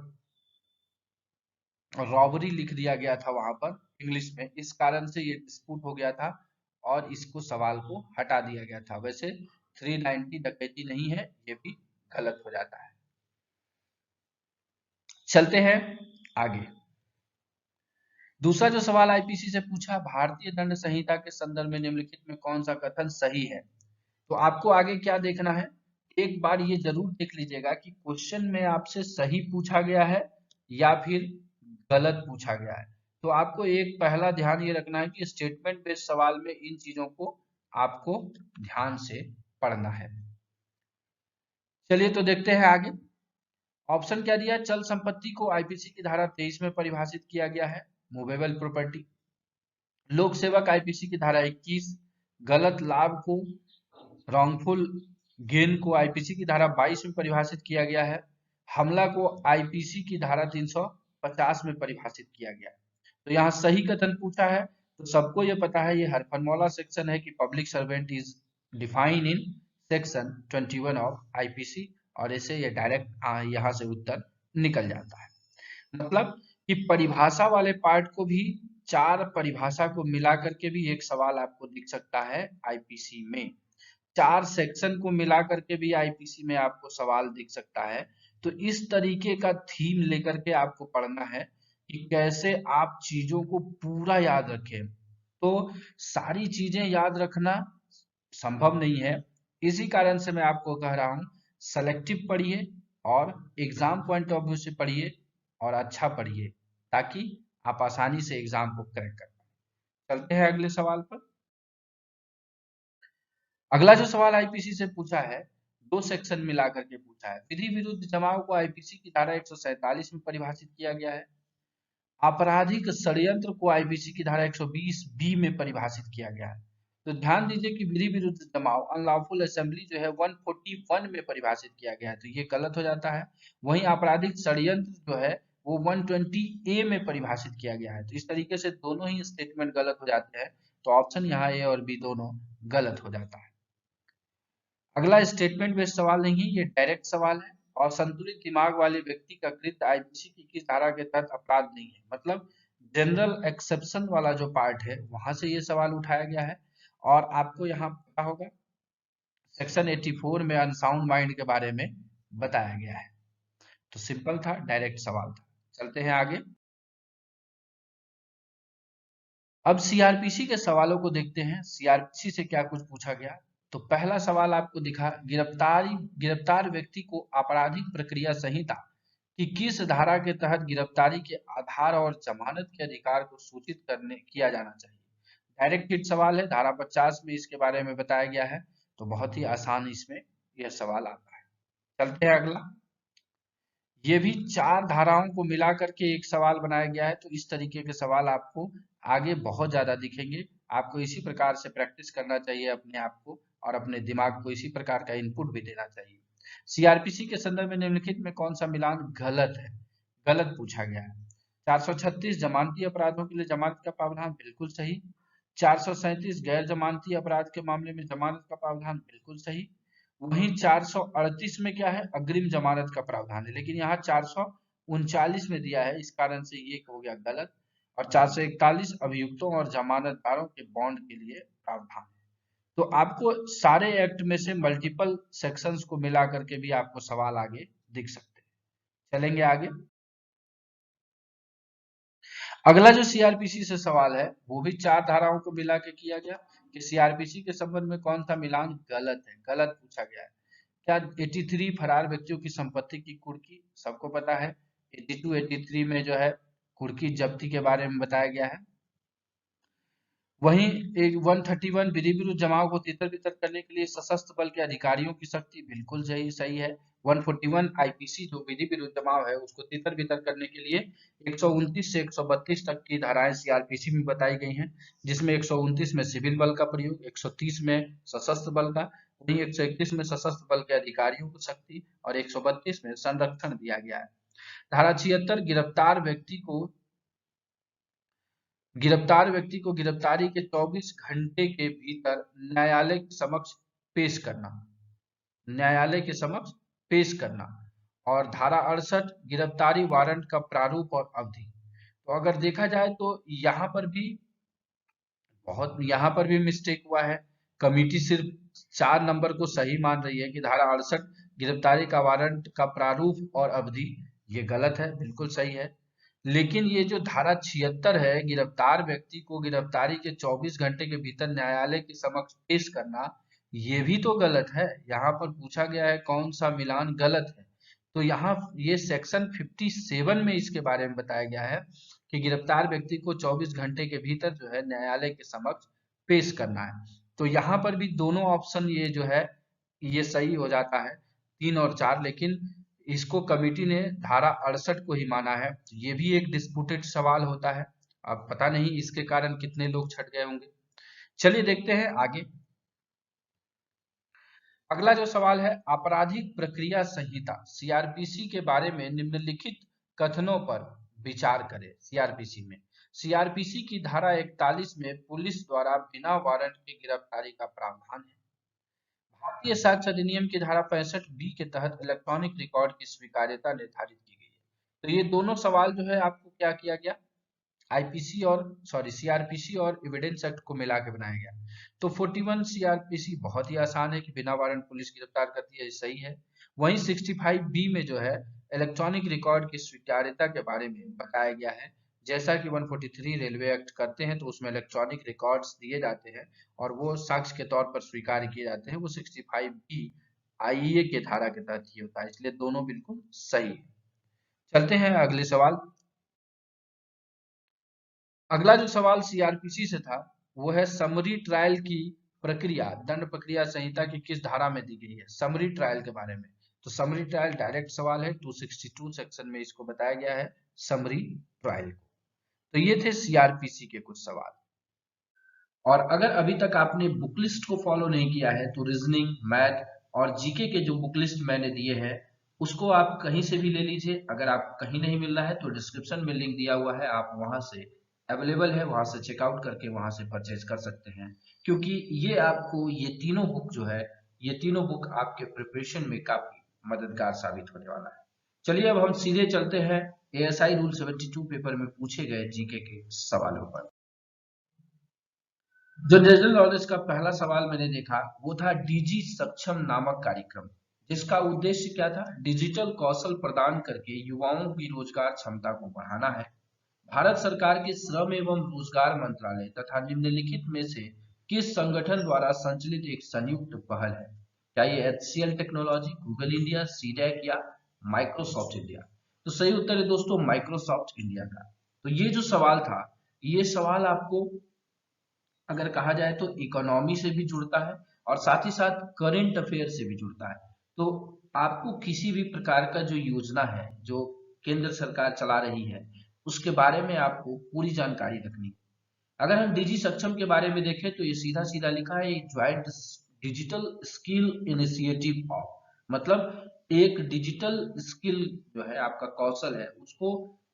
Speaker 1: रॉबरी लिख दिया गया था वहां पर इंग्लिश में, इस कारण से ये डिस्प्यूट हो गया था और इसको सवाल को हटा दिया गया था। वैसे 390 डकैती नहीं है, ये भी गलत हो जाता है। चलते हैं आगे। दूसरा जो सवाल आईपीसी से पूछा, भारतीय दंड संहिता के संदर्भ में निम्नलिखित में कौन सा कथन सही है। तो आपको आगे क्या देखना है, एक बार ये जरूर देख लीजिएगा कि क्वेश्चन में आपसे सही पूछा गया है या फिर गलत पूछा गया है। तो आपको एक पहला ध्यान ये रखना है कि स्टेटमेंट बेस्ड सवाल में इन चीजों को आपको ध्यान से पढ़ना है। चलिए तो देखते हैं आगे। ऑप्शन क्या दिया, चल संपत्ति को आईपीसी की धारा 23 में परिभाषित किया गया है, मूवेबल प्रॉपर्टी। लोक सेवक आईपीसी की धारा 21, गलत लाभ को, रॉन्गफुल गेन को आईपीसी की धारा 22 में परिभाषित किया गया है, हमला को आईपीसी की धारा 350 में परिभाषित किया गया है। तो यहाँ सही कथन पूछा है, तो सबको ये पता है ये हरफनमौला सेक्शन है कि public servant is define in section 21 of IPC, और ऐसे ये डायरेक्ट यहाँ से उत्तर निकल जाता है। मतलब कि परिभाषा वाले पार्ट को भी, चार परिभाषा को मिला करके भी एक सवाल आपको दिख सकता है आईपीसी में, चार सेक्शन को मिला करके भी आईपीसी में आपको सवाल दिख सकता है। तो इस तरीके का थीम लेकर के आपको पढ़ना है कि कैसे आप चीजों को पूरा याद रखें। तो सारी चीजें याद रखना संभव नहीं है, इसी कारण से मैं आपको कह रहा हूं सेलेक्टिव पढ़िए और एग्जाम पॉइंट ऑफ व्यू से पढ़िए और अच्छा पढ़िए, ताकि आप आसानी से एग्जाम को क्रैक कर पाए। चलते हैं अगले सवाल पर। अगला जो सवाल आईपीसी से पूछा है, दो सेक्शन मिला करके पूछा है। विधि विरुद्ध जमाव को आईपीसी की धारा 147 में परिभाषित किया गया है। आपराधिक षड्यंत्र को आईपीसी की धारा 120 बी में परिभाषित किया गया है। तो ध्यान दीजिए कि विधि विरुद्ध जमाव अनलॉफुल असेंबली जो है 141 में परिभाषित किया गया है, तो ये गलत हो जाता है। वहीं आपराधिक षड्यंत्र जो है वो 120 ए में परिभाषित किया गया है। तो इस तरीके से दोनों ही स्टेटमेंट गलत हो जाते हैं, तो ऑप्शन यहाँ ए और बी दोनों गलत हो जाता है। अगला स्टेटमेंट बेस्ड सवाल नहीं है, ये डायरेक्ट सवाल है। और संतुलित दिमाग वाले व्यक्ति का कृत्य आईपीसी की किस धारा के तहत अपराध नहीं है। मतलब जनरल एक्सेप्शन वाला जो पार्ट है वहां से ये सवाल उठाया गया है। और आपको यहाँ पता होगा सेक्शन 84 में अनसाउंड माइंड के बारे में बताया गया है। तो सिंपल था, डायरेक्ट सवाल था। चलते हैं आगे। अब सीआरपीसी के सवालों को देखते हैं, सीआरपीसी से क्या कुछ पूछा गया। तो पहला सवाल आपको दिखा, गिरफ्तार व्यक्ति को आपराधिक प्रक्रिया संहिता की किस धारा के तहत गिरफ्तारी के आधार और जमानत के अधिकार को सूचित किया जाना चाहिए। डायरेक्ट हिट सवाल है, धारा 50 में इसके बारे में बताया गया है। तो बहुत ही आसान इसमें यह सवाल आता है। चलते हैं अगला। ये भी चार धाराओं को मिला करके एक सवाल बनाया गया है। तो इस तरीके के सवाल आपको आगे बहुत ज्यादा दिखेंगे। आपको इसी प्रकार से प्रैक्टिस करना चाहिए अपने आप को, और अपने दिमाग को इसी प्रकार का इनपुट भी देना चाहिए। सीआरपीसी के संदर्भ में निम्नलिखित में कौन सा मिलान गलत है, गलत पूछा गया है। 436 जमानती अपराधों के लिए जमानत का प्रावधान बिल्कुल सही। 437 गैर जमानती अपराध के मामले में जमानत का प्रावधान बिल्कुल सही। वहीं 438 में क्या है, अग्रिम जमानत का प्रावधान है, लेकिन यहाँ 439 में दिया है, इस कारण से ये हो गया गलत। और 441 अभियुक्तों और जमानतदारों के बॉन्ड के लिए प्रावधान है। तो आपको सारे एक्ट में से मल्टीपल सेक्शंस को मिला करके भी आपको सवाल आगे दिख सकते हैं। चलेंगे आगे। अगला जो सीआरपीसी से सवाल है वो भी चार धाराओं को मिला के किया गया कि सीआरपीसी के संबंध में कौन सा मिलान गलत है, गलत पूछा गया है। क्या 83 फरार व्यक्तियों की संपत्ति की कुर्की, सबको पता है। 82 83 में जो है कुर्की जब्ती के बारे में बताया गया है। वहीं एक 131 विधि विरुद्ध जमाव को तितर बितर करने के लिए सशस्त्र बल के अधिकारियों की शक्ति, बिल्कुल सही सही है। 141 आईपीसी जो विधि विरुद्ध जमाव है उसको तितर बितर करने के लिए 129 से 132 तक की धाराएं सीआरपीसी में बताई गई हैं, जिसमें 129 में सिविल बल का प्रयोग, 130 में सशस्त्र बल का, वहीं 131 में सशस्त्र बल के अधिकारियों को शक्ति और 132 में संरक्षण दिया गया है। धारा 76 गिरफ्तार व्यक्ति को गिरफ्तारी के 24 घंटे के भीतर न्यायालय के समक्ष पेश करना, न्यायालय के समक्ष पेश करना। और धारा 68 गिरफ्तारी वारंट का प्रारूप और अवधि। तो अगर देखा जाए तो यहाँ पर भी मिस्टेक हुआ है। कमिटी सिर्फ 4 नंबर को सही मान रही है कि धारा 68 गिरफ्तारी का वारंट का प्रारूप और अवधि, ये गलत है, बिल्कुल सही है। लेकिन ये जो धारा 76 है, गिरफ्तार व्यक्ति को गिरफ्तारी के 24 घंटे के भीतर न्यायालय के समक्ष पेश करना, ये भी तो गलत है। यहाँ पर पूछा गया है कौन सा मिलान गलत है, तो यहाँ ये सेक्शन 57 में इसके बारे में बताया गया है कि गिरफ्तार व्यक्ति को 24 घंटे के भीतर जो है न्यायालय के समक्ष पेश करना है। तो यहाँ पर भी दोनों ऑप्शन ये जो है ये सही हो जाता है, 3 और 4। लेकिन इसको कमिटी ने धारा 68 को ही माना है। ये भी एक डिस्प्यूटेड सवाल होता है, अब पता नहीं इसके कारण कितने लोग छट गए होंगे। चलिए देखते हैं आगे। अगला जो सवाल है, आपराधिक प्रक्रिया संहिता सीआरपीसी के बारे में निम्नलिखित कथनों पर विचार करें। सीआरपीसी की धारा 41 में पुलिस द्वारा बिना वारंट के गिरफ्तारी का प्रावधान है। भारतीय साक्ष्य अधिनियम की धारा 65 बी के तहत इलेक्ट्रॉनिक रिकॉर्ड की स्वीकार्यता निर्धारित की गई है। तो ये दोनों सवाल जो है आपको क्या किया गया, सीआरपीसी और एविडेंस एक्ट को मिला के बनाया गया। तो 41 सीआरपीसी बहुत ही आसान है कि बिना वारंट पुलिस गिरफ्तार करती है, सही है। वहीं 65 बी में जो है इलेक्ट्रॉनिक रिकॉर्ड की स्वीकार्यता के बारे में बताया गया है। जैसा कि 143 रेलवे एक्ट करते हैं तो उसमें इलेक्ट्रॉनिक रिकॉर्ड्स दिए जाते हैं और वो साक्ष्य के तौर पर स्वीकार किए जाते हैं। वो 65 बी आईईए के धारा के तहत ही होता है, इसलिए दोनों बिल्कुल सही है। चलते हैं अगले सवाल। अगला जो सवाल सीआरपीसी से था वो है समरी ट्रायल की प्रक्रिया दंड प्रक्रिया संहिता की किस धारा में दी गई है, समरी ट्रायल के बारे में। तो समरी ट्रायल डायरेक्ट सवाल है, 262 सेक्शन में इसको बताया गया है समरी ट्रायल को। तो ये थे सीआरपीसी के कुछ सवाल। और अगर अभी तक आपने बुक लिस्ट को फॉलो नहीं किया है तो रीजनिंग, मैथ और जीके के जो बुक लिस्ट मैंने दिए हैं उसको आप कहीं से भी ले लीजिए। अगर आप कहीं नहीं मिल रहा है तो डिस्क्रिप्शन में लिंक दिया हुआ है, आप वहां से अवेलेबल है, वहां से चेकआउट करके वहां से परचेज कर सकते हैं। क्योंकि ये आपको ये तीनों बुक जो है, ये तीनों बुक आपके प्रिपरेशन में काफी मददगार साबित होने वाला है। चलिए अब हम सीधे चलते हैं एएसआई रूल 72 पेपर में पूछे गए जीके के सवालों पर। जो जनरल नॉलेज का पहला सवाल मैंने देखा वो था डीजी सक्षम नामक कार्यक्रम, जिसका उद्देश्य क्या था, डिजिटल कौशल प्रदान करके युवाओं की रोजगार क्षमता को बढ़ाना है। भारत सरकार के श्रम एवं रोजगार मंत्रालय तथा निम्नलिखित में से किस संगठन द्वारा संचालित एक संयुक्त पहल है? क्या ये HCL technology, Google India, CDAC या माइक्रोसॉफ्ट इंडिया? तो सही उत्तर है दोस्तों माइक्रोसॉफ्ट इंडिया का। तो ये जो सवाल था, ये सवाल आपको अगर कहा जाए तो इकोनॉमी से भी जुड़ता है और साथ ही साथ करंट अफेयर से भी जुड़ता है। तो आपको किसी भी प्रकार का जो योजना है जो केंद्र सरकार चला रही है उसके बारे में आपको पूरी जानकारी रखनी। अगर हम डिजी सक्षम के बारे में देखें तो ये सीधा सीधा लिखा है joint digital skill initiative of, मतलब एक डिजिटल स्किल जो है आपका कौशल है उसको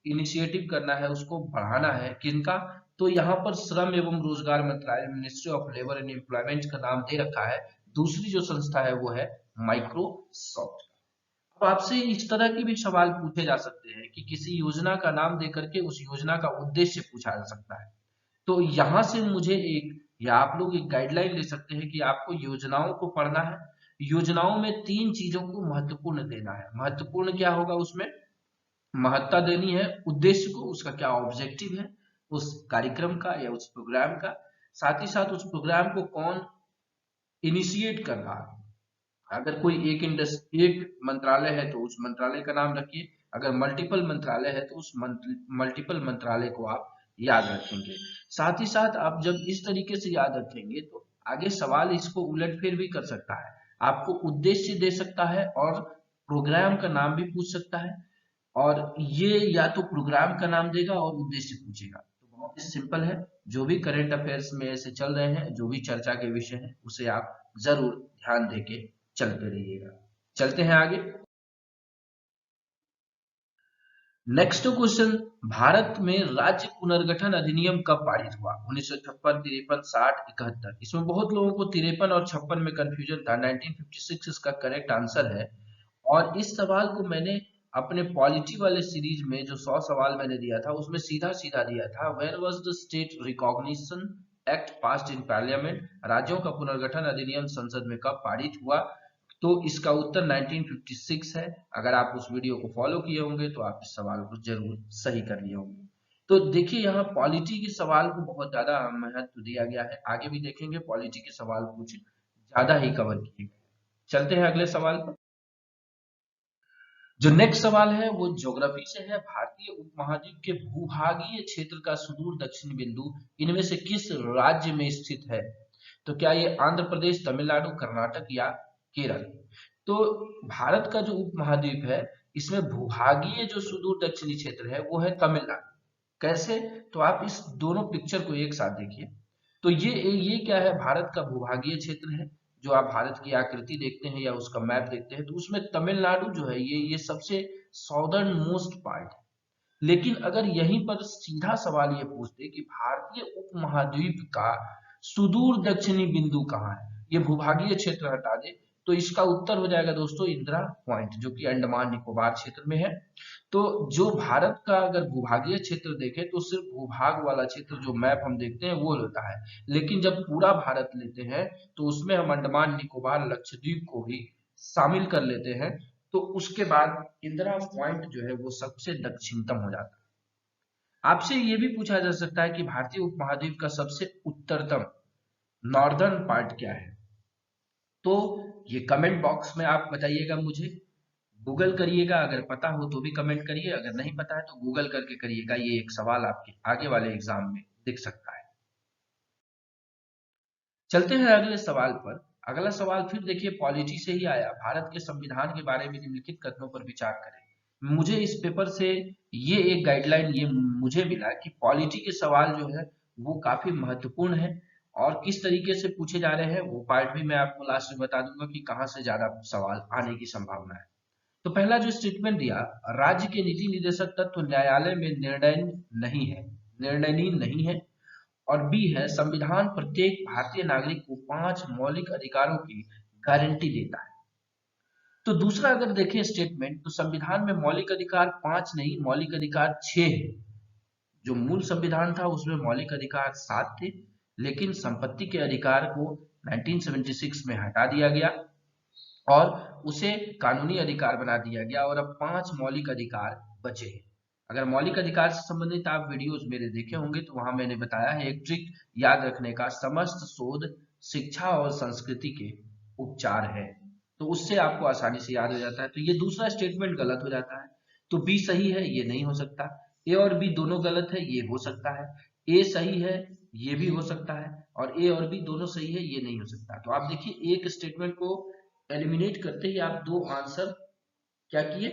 Speaker 1: इनिशिएटिव करना है, उसको बढ़ाना है। किनका? तो यहाँ पर श्रम एवं रोजगार मंत्रालय, ministry of labour and employment का नाम दे रखा है। दूसरी जो संस्था है वो है माइक्रोसॉफ्ट। अब आपसे इस तरह के भी सवाल पूछे जा सकते हैं कि किसी योजना का नाम देकर के उस योजना का उद्देश्य पूछा जा सकता है। तो यहाँ से मुझे एक या आप लोग एक गाइडलाइन ले सकते हैं कि आपको योजनाओं को पढ़ना है। योजनाओं में 3 चीजों को महत्वपूर्ण देना है। महत्वपूर्ण क्या होगा उसमें? महत्ता देनी है उद्देश्य को, उसका क्या ऑब्जेक्टिव है उस कार्यक्रम का या उस प्रोग्राम का, साथ ही साथ उस प्रोग्राम को कौन इनिशिएट कर रहा है, अगर कोई एक मंत्रालय है तो उस मंत्रालय का नाम रखिए, अगर मल्टीपल मंत्रालय है तो उस मल्टीपल मंत्रालय को आप याद रखेंगे। साथ ही साथ आप जब इस तरीके से याद रखेंगे तो आगे सवाल इसको उलटफेर भी कर सकता है, आपको उद्देश्य दे सकता है और प्रोग्राम का नाम भी पूछ सकता है, और ये या तो प्रोग्राम का नाम देगा और उद्देश्य पूछेगा। तो बहुत ही सिंपल है, जो भी करंट अफेयर्स में ऐसे चल रहे हैं, जो भी चर्चा के विषय हैं, उसे आप जरूर ध्यान देके चलते रहिएगा। चलते हैं आगे। नेक्स्ट क्वेश्चन, भारत में राज्य पुनर्गठन अधिनियम कब पारित हुआ? 1956, 53, 60, 71। इसमें बहुत लोगों को 53 और 56 में कंफ्यूजन था। 1956 इसका करेक्ट आंसर है। और इस सवाल को मैंने अपने पॉलिटी वाले सीरीज में जो 100 सवाल मैंने दिया था उसमें सीधा सीधा दिया था, where was the state recognition act passed in parliament? राज्यों का पुनर्गठन अधिनियम संसद में कब पारित हुआ? तो इसका उत्तर 1956 है। अगर आप उस वीडियो को फॉलो किए होंगे तो आप इस सवाल को जरूर सही कर लिए होंगे। तो देखिए यहाँ पॉलिटी के सवाल को बहुत ज्यादा महत्व दिया गया है, आगे भी देखेंगे पॉलिटी के सवाल कुछ ज्यादा ही कवर किए गए। चलते हैं अगले सवाल पर। जो नेक्स्ट सवाल है वो ज्योग्राफी से है। भारतीय उपमहाद्वीप के भूभागीय क्षेत्र का सुदूर दक्षिणी बिंदु इनमें से किस राज्य में स्थित है? तो क्या ये आंध्र प्रदेश, तमिलनाडु, कर्नाटक या केरल? तो भारत का जो उपमहाद्वीप है इसमें भूभागीय जो सुदूर दक्षिणी क्षेत्र है वो है तमिलनाडु। कैसे? तो आप इस दोनों पिक्चर को एक साथ देखिए। तो ये क्या है? भारत का भूभागीय क्षेत्र है। जो आप भारत की आकृति देखते हैं या उसका मैप देखते हैं तो उसमें तमिलनाडु जो है ये सबसे साउदर्न मोस्ट पार्ट है। लेकिन अगर यहीं पर सीधा सवाल ये पूछते कि भारतीय उपमहाद्वीप का सुदूर दक्षिणी बिंदु कहाँ है, ये भूभागीय क्षेत्र हटा दे, तो इसका उत्तर हो जाएगा दोस्तों इंदिरा पॉइंट, जो कि अंडमान निकोबार क्षेत्र में है। तो जो भारत का अगर भूभागीय क्षेत्र देखें तो सिर्फ भूभाग वाला क्षेत्र जो मैप हम देखते हैं वो होता है, लेकिन जब पूरा भारत लेते हैं तो उसमें हम अंडमान निकोबार लक्षद्वीप को भी शामिल कर लेते हैं। तो उसके बाद इंदिरा पॉइंट जो है वो सबसे दक्षिणतम हो जाता है। आपसे ये भी पूछा जा सकता है कि भारतीय उपमहाद्वीप का सबसे उत्तरतम नॉर्दर्न पार्ट क्या है? तो ये कमेंट बॉक्स में आप बताइएगा, मुझे गूगल करिएगा, अगर पता हो तो भी कमेंट करिए, अगर नहीं पता है तो गूगल करके करिएगा। ये एक सवाल आपके आगे वाले एग्जाम में दिख सकता है। चलते हैं अगले सवाल पर। अगला सवाल फिर देखिए पॉलिटी से ही आया। भारत के संविधान के बारे में निम्नलिखित कथनों पर विचार करें। मुझे इस पेपर से ये एक गाइडलाइन ये मुझे मिला कि पॉलिटी के सवाल जो है वो काफी महत्वपूर्ण है, और किस तरीके से पूछे जा रहे हैं वो पार्ट भी मैं आपको लास्ट में बता दूंगा कि कहाँ से ज्यादा सवाल आने की संभावना है। तो पहला जो स्टेटमेंट दिया, राज्य के नीति निर्देशक तत्व न्यायालय में निर्णयनीय नहीं है। और बी है संविधान प्रत्येक भारतीय नागरिक को 5 मौलिक अधिकारों की गारंटी देता है। तो दूसरा अगर देखें स्टेटमेंट, तो संविधान में मौलिक अधिकार 5 नहीं, मौलिक अधिकार 6 है। जो मूल संविधान था उसमें मौलिक अधिकार 7 थे, लेकिन संपत्ति के अधिकार को 1976 में हटा दिया गया और उसे कानूनी अधिकार बना दिया गया, और अब 5 मौलिक अधिकार बचे हैं। अगर मौलिक अधिकार से संबंधित आप वीडियोस मेरे देखे होंगे तो वहां मैंने बताया है एक ट्रिक याद रखने का, समस्त शोध शिक्षा और संस्कृति के उपचार है। तो उससे आपको आसानी से याद हो जाता है। तो ये दूसरा स्टेटमेंट गलत हो जाता है। तो बी सही है, ये नहीं हो सकता। ए और बी दोनों गलत है, ये हो सकता है। ए सही है, ये भी हो सकता है, और ए और बी दोनों सही है, ये नहीं हो सकता। तो आप देखिए एक स्टेटमेंट को एलिमिनेट करते ही आप दो आंसर क्या किए,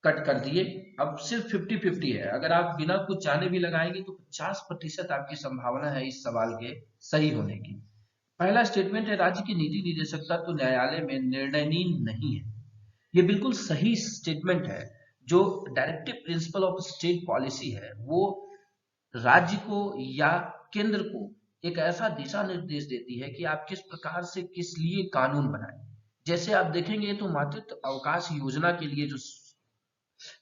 Speaker 1: कट कर दिए। अब सिर्फ 50-50 है। अगर आप बिना कुछ जाने भी लगाएंगे तो 50% आपकी संभावना है इस सवाल के सही होने की। पहला स्टेटमेंट है राज्य की नीति निर्देशकता तो न्यायालय में निर्णयनीय नहीं है। ये बिल्कुल सही स्टेटमेंट है। जो directive principle of state policy है वो राज्य को या केंद्र को एक ऐसा दिशा निर्देश देती है कि आप किस प्रकार से किस लिए कानून बनाएं। जैसे आप देखेंगे तो मातृत्व अवकाश योजना के लिए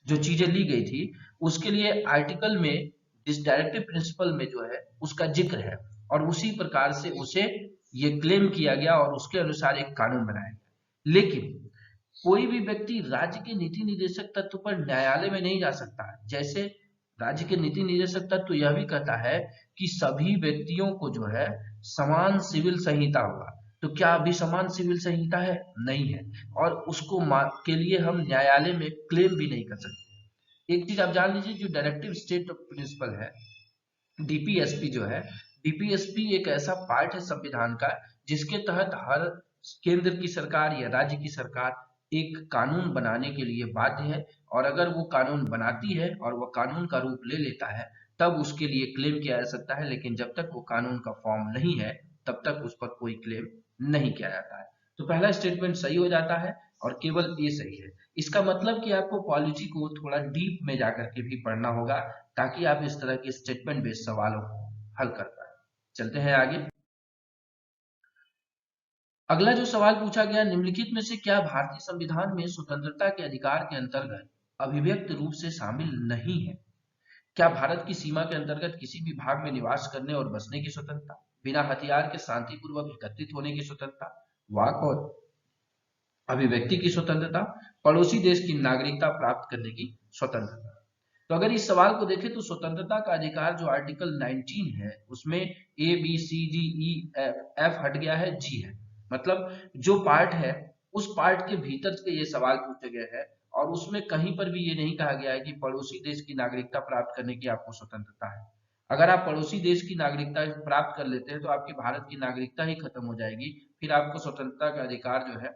Speaker 1: जो चीजें ली गई थी उसके लिए आर्टिकल में इस डायरेक्टिव प्रिंसिपल में जो है उसका जिक्र है, और उसी प्रकार से उसे ये क्लेम किया गया और उसके अनुसार एक कानून बनाया गया। लेकिन कोई भी व्यक्ति राज्य के नीति निर्देशक तत्व पर न्यायालय में नहीं जा सकता। जैसे राज्य के नीति निर्देशक तत्व यह भी कहता है कि सभी व्यक्तियों को जो है समान सिविल संहिता होगा। तो क्या अभी समान सिविल संहिता है? नहीं है। और उसको के लिए हम न्यायालय में क्लेम भी नहीं कर सकते। एक चीज आप जान लीजिए, जो डायरेक्टिव स्टेट प्रिंसिपल है, डीपीएसपी जो है, डीपीएसपी एक ऐसा पार्ट है संविधान का जिसके तहत हर केंद्र की सरकार या राज्य की सरकार एक कानून बनाने के लिए बाध्य है, और अगर वो कानून बनाती है और वो कानून का रूप ले लेता है तब उसके लिए क्लेम किया जा सकता है, लेकिन जब तक वो कानून का फॉर्म नहीं है तब तक उस पर कोई क्लेम नहीं किया जाता है। तो पहला स्टेटमेंट सही हो जाता है और केवल ये सही है। इसका मतलब कि आपको पॉलिटी को थोड़ा डीप में जाकर के भी पढ़ना होगा ताकि आप इस तरह के स्टेटमेंट बेस्ड सवालों को हल कर पाए। चलते हैं आगे। अगला जो सवाल पूछा गया, निम्नलिखित में से क्या भारतीय संविधान में स्वतंत्रता के अधिकार के अंतर्गत अभिव्यक्त रूप से शामिल नहीं है? क्या भारत की सीमा के अंतर्गत किसी भी भाग में निवास करने और बसने की स्वतंत्रता, बिना हथियार के शांतिपूर्वक एकत्रित होने की स्वतंत्रता, वाक और अभिव्यक्ति की स्वतंत्रता, पड़ोसी देश की नागरिकता प्राप्त करने की स्वतंत्रता? तो अगर इस सवाल को देखें तो स्वतंत्रता का अधिकार जो आर्टिकल 19 है उसमें A B C D E F हट गया है, जी है। मतलब जो पार्ट है उस पार्ट के भीतर से ये सवाल पूछे गए हैं और उसमें कहीं पर भी ये नहीं कहा गया है कि पड़ोसी देश की नागरिकता प्राप्त करने की आपको स्वतंत्रता है। अगर आप पड़ोसी देश की नागरिकता प्राप्त कर लेते हैं तो आपकी भारत की नागरिकता ही खत्म हो जाएगी, फिर आपको स्वतंत्रता का अधिकार जो है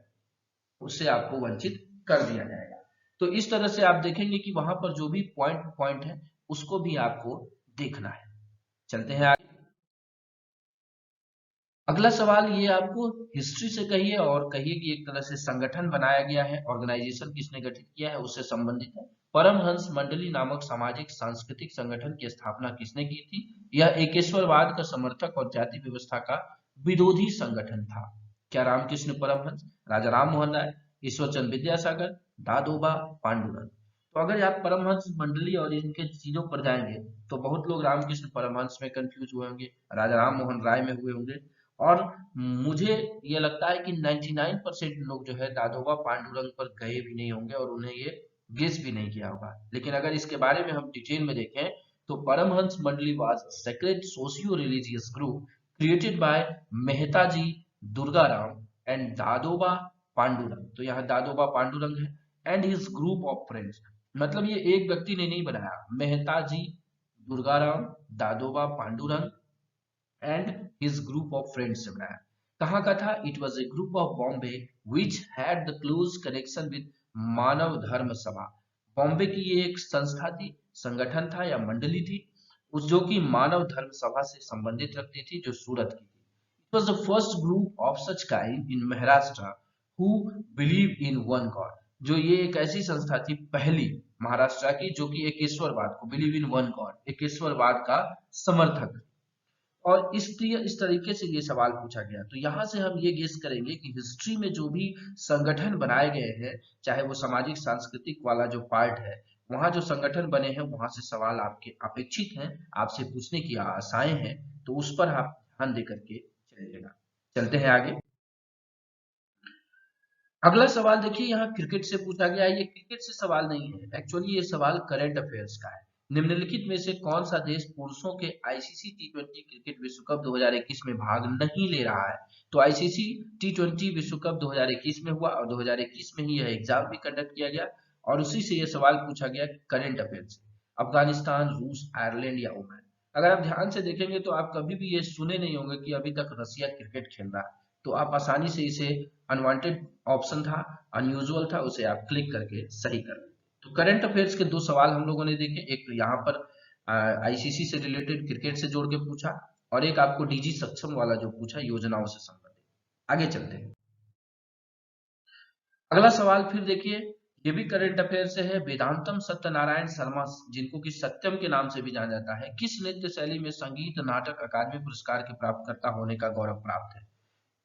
Speaker 1: उससे आपको वंचित कर दिया जाएगा। तो इस तरह से आप देखेंगे कि वहां पर जो भी पॉइंट पॉइंट है उसको भी आपको देखना है। चलते हैं आगे। अगला सवाल ये आपको हिस्ट्री से कहिए और कहिए कि एक तरह से संगठन बनाया गया है, ऑर्गेनाइजेशन किसने गठित किया है उससे संबंधित है। परमहंस मंडली नामक सामाजिक सांस्कृतिक संगठन की स्थापना किसने की थी? यह एकेश्वरवाद का समर्थक और जाति व्यवस्था का विरोधी संगठन था। क्या रामकृष्ण परमहंस, राजा राम मोहन राय, ईश्वरचंद विद्यासागर, दादोबा पांडुरंग? तो अगर आप परमहंस मंडली और इनके चीजों पर जाएंगे तो बहुत लोग रामकृष्ण परमहंस में कंफ्यूज हुए होंगे, राजा राम मोहन राय में हुए होंगे, और मुझे ये लगता है कि 99% लोग जो है दादोबा पांडुरंग पर गए भी नहीं होंगे और उन्हें ये गेस भी नहीं किया होगा। लेकिन अगर इसके बारे में हम डिटेल में देखें तो Paramhans Mandali was secret socio religious group created by Mehta ji Durgaram and Dadoba Pandurang. तो यहाँ दादोबा पांडुरंग है and his group of friends. मतलब ये एक व्यक्ति ने नहीं बनाया, Mehta ji Durgaram, Dadoba Pandurang and his group of friends से बनाया। कहाँ का था? It was a group of Bombay which had the close connection with Manav Dharma Sabha. Bombay की ये एक संस्था थी, संगठन था या मंडली थी उस जो कि मानव धर्म सभा से संबंधित रखती थी, जो सूरत की थी। It was the first group of such kind in Maharashtra who believe in one God. जो ये एक ऐसी संस्था थी पहली महाराष्ट्र की जो कि एकेश्वरवाद को, बिलीव इन वन गॉड, एकेश्वरवाद का समर्थक। और इस तरीके से ये सवाल पूछा गया। तो यहाँ से हम ये गेस करेंगे कि हिस्ट्री में जो भी संगठन बनाए गए हैं, चाहे वो सामाजिक सांस्कृतिक वाला जो पार्ट है, वहां जो संगठन बने हैं वहां से सवाल आपके अपेक्षित हैं, आपसे पूछने की आशाएं हैं, तो उस पर आप ध्यान दे करके चलिएगा। चलते हैं आगे। अगला सवाल देखिए, यहाँ क्रिकेट से पूछा गया है। ये क्रिकेट से सवाल नहीं है, एक्चुअली ये सवाल करंट अफेयर्स का है। निम्नलिखित में से कौन सा देश पुरुषों के आईसीसी टी20 क्रिकेट विश्व कप 2021 में भाग नहीं ले रहा है? तो आईसीसी टी20 विश्व कप 2021 में हुआ और 2021 में ही यह एग्जाम भी कंडक्ट किया गया और उसी से यह सवाल पूछा गया करंट अफेयर्स। अफगानिस्तान, रूस, आयरलैंड या ओमान? अगर आप ध्यान से देखेंगे तो आप कभी भी ये सुने नहीं होंगे कि अभी तक रसिया क्रिकेट खेल रहा है। तो आप आसानी से इसे अनवांटेड ऑप्शन था, अनयूजुअल था, उसे आप क्लिक करके सही कर लेते। तो करंट अफेयर्स के दो सवाल हम लोगों ने देखे, एक तो यहाँ पर आईसीसी से रिलेटेड क्रिकेट से जोड़ के पूछा और एक आपको डीजी सक्षम वाला जो पूछा योजनाओं से संबंधित। आगे चलते हैं। अगला सवाल फिर देखिए, ये भी करंट अफेयर से है। वेदांतम सत्यनारायण शर्मा, जिनको कि सत्यम के नाम से भी जाना जाता है, किस नृत्य शैली में संगीत नाटक अकादमी पुरस्कार के प्राप्तकर्ता होने का गौरव प्राप्त है?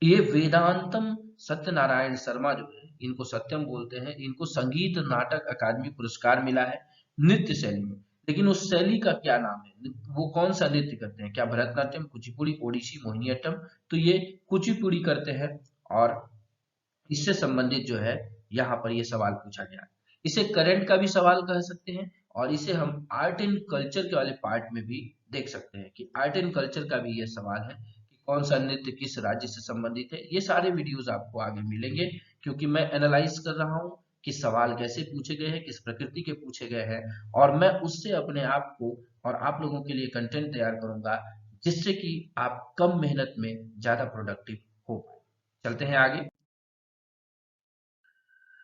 Speaker 1: ये वेदांतम सत्यनारायण शर्मा जो है, इनको सत्यम बोलते हैं, इनको संगीत नाटक अकादमी पुरस्कार मिला है नृत्य शैली में। लेकिन उस शैली का क्या नाम है, वो कौन सा नृत्य करते हैं? क्या भरतनाट्यम, कुचिपुड़ी, ओडिसी, मोहिनीअट्टम? तो ये कुचिपुड़ी करते हैं और इससे संबंधित जो है यहाँ पर ये सवाल पूछा गया। इसे करंट का भी सवाल कह सकते हैं और इसे हम आर्ट एंड कल्चर के वाले पार्ट में भी देख सकते हैं कि आर्ट एंड कल्चर का भी ये सवाल है कि कौन सा नृत्य किस राज्य से संबंधित है। ये सारे वीडियोस आपको आगे मिलेंगे, क्योंकि मैं एनालाइज कर रहा हूँ कि सवाल कैसे पूछे गए हैं, किस प्रकृति के पूछे गए हैं, और मैं उससे अपने आप को और आप लोगों के लिए कंटेंट तैयार करूंगा, जिससे कि आप कम मेहनत में ज्यादा प्रोडक्टिव हो पाए। चलते हैं आगे।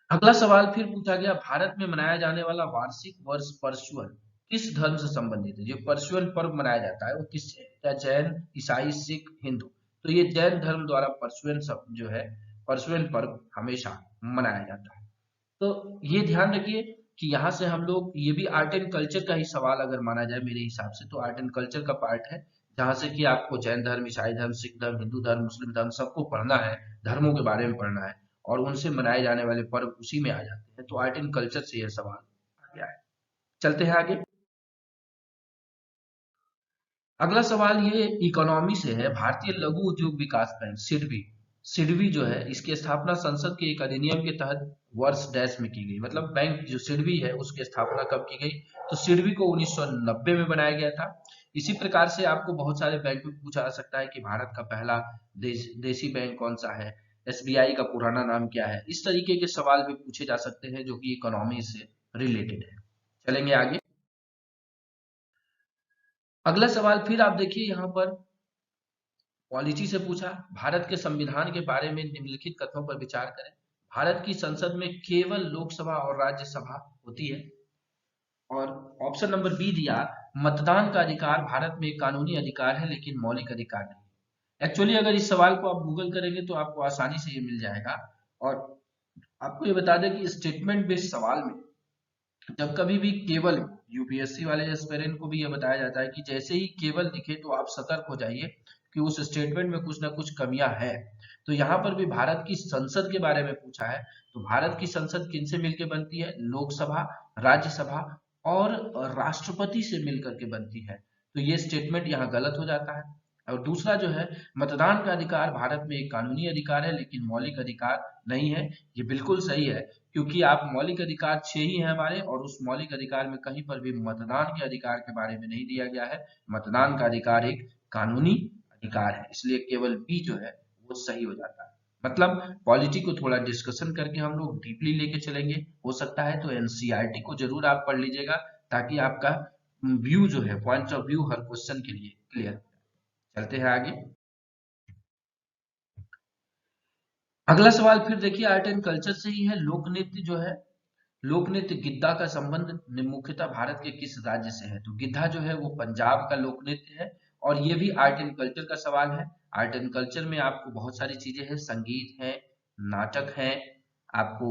Speaker 1: अगला सवाल फिर पूछा गया, भारत में मनाया जाने वाला वार्षिक वर्ष परशुअन किस धर्म से संबंधित है। जो परशुअन पर्व मनाया जाता है वो किससे, क्या जैन, ईसाई, सिख, हिंदू। तो ये जैन धर्म द्वारा परशुअन जो है परशुअन पर्व हमेशा मनाया जाता है। तो ये ध्यान रखिए कि यहाँ से हम लोग, ये भी आर्ट एंड कल्चर का ही सवाल अगर माना जाए मेरे हिसाब से, तो आर्ट एंड कल्चर का पार्ट है, जहाँ से कि आपको जैन धर्म, ईसाई धर्म, सिख धर्म, हिंदू धर्म, मुस्लिम धर्म सबको पढ़ना है, धर्मों के बारे में पढ़ना है, और उनसे मनाए जाने वाले पर्व उसी में आ जाते हैं। तो आर्ट एंड कल्चर से यह सवाल आ गया है। चलते हैं आगे। अगला सवाल ये इकोनॉमी से है। भारतीय लघु उद्योग विकास बैंक सिडबी, सिडबी जो है इसकी स्थापना संसद के एक अधिनियम के तहत वर्ष डैश में की गई। मतलब बैंक जो सिडबी है उसकी स्थापना कब की गई, तो सिडबी को 1990 में बनाया गया था। इसी प्रकार से आपको बहुत सारे बैंक में पूछा जा सकता है कि भारत का पहला देशी बैंक कौन सा है, एसबीआई का पुराना नाम क्या है। इस तरीके के सवाल भी पूछे जा सकते हैं जो कि इकोनॉमी से रिलेटेड है। चलेंगे आगे। अगला सवाल फिर आप देखिए यहाँ पर पॉलिटी से पूछा, भारत के संविधान के बारे में निम्नलिखित कथनों पर विचार करें। भारत की संसद में केवल लोकसभा और राज्यसभा होती है। और ऑप्शन नंबर बी दिया, मतदान का अधिकार भारत में एक कानूनी अधिकार है लेकिन मौलिक अधिकार नहीं। एक्चुअली अगर इस सवाल को आप गूगल करेंगे तो आपको आसानी से ये मिल जाएगा। और आपको ये बता दें कि स्टेटमेंट बेस्ड सवाल में जब कभी भी केवल, यूपीएससी वाले एस्पिरेंट को भी यह बताया जाता है कि जैसे ही केवल दिखे तो आप सतर्क हो जाइए कि उस स्टेटमेंट में कुछ ना कुछ कमियां है। तो यहाँ पर भी भारत की संसद के बारे में पूछा है, तो भारत की संसद किनसे मिलकर बनती है, लोकसभा, राज्यसभा और राष्ट्रपति से मिलकर के बनती है। तो ये स्टेटमेंट यहाँ गलत हो जाता है। और दूसरा जो है, मतदान का अधिकार भारत में एक कानूनी अधिकार है लेकिन मौलिक अधिकार नहीं है, ये बिल्कुल सही है, क्योंकि आप मौलिक अधिकार 6 ही हैं हमारे, और उस मौलिक अधिकार में कहीं पर भी मतदान के अधिकार के बारे में नहीं दिया गया है। मतदान का अधिकार एक कानूनी अधिकार है, इसलिए केवल बी जो है वो सही हो जाता है। मतलब पॉलिटी को थोड़ा डिस्कशन करके हम लोग डीपली लेके चलेंगे, हो सकता है तो एनसीईआरटी को जरूर आप पढ़ लीजिएगा, ताकि आपका व्यू जो है, point of view her question के लिए क्लियर। चलते हैं आगे। अगला सवाल फिर देखिए आर्ट एंड कल्चर से ही है। लोक नृत्य जो है, लोक नृत्य गिद्धा का संबंध मुख्यतः भारत के किस राज्य से है, तो गिद्धा जो है वो पंजाब का लोक नृत्य है। और ये भी आर्ट एंड कल्चर का सवाल है। आर्ट एंड कल्चर में आपको बहुत सारी चीजें हैं, संगीत है, नाटक है, आपको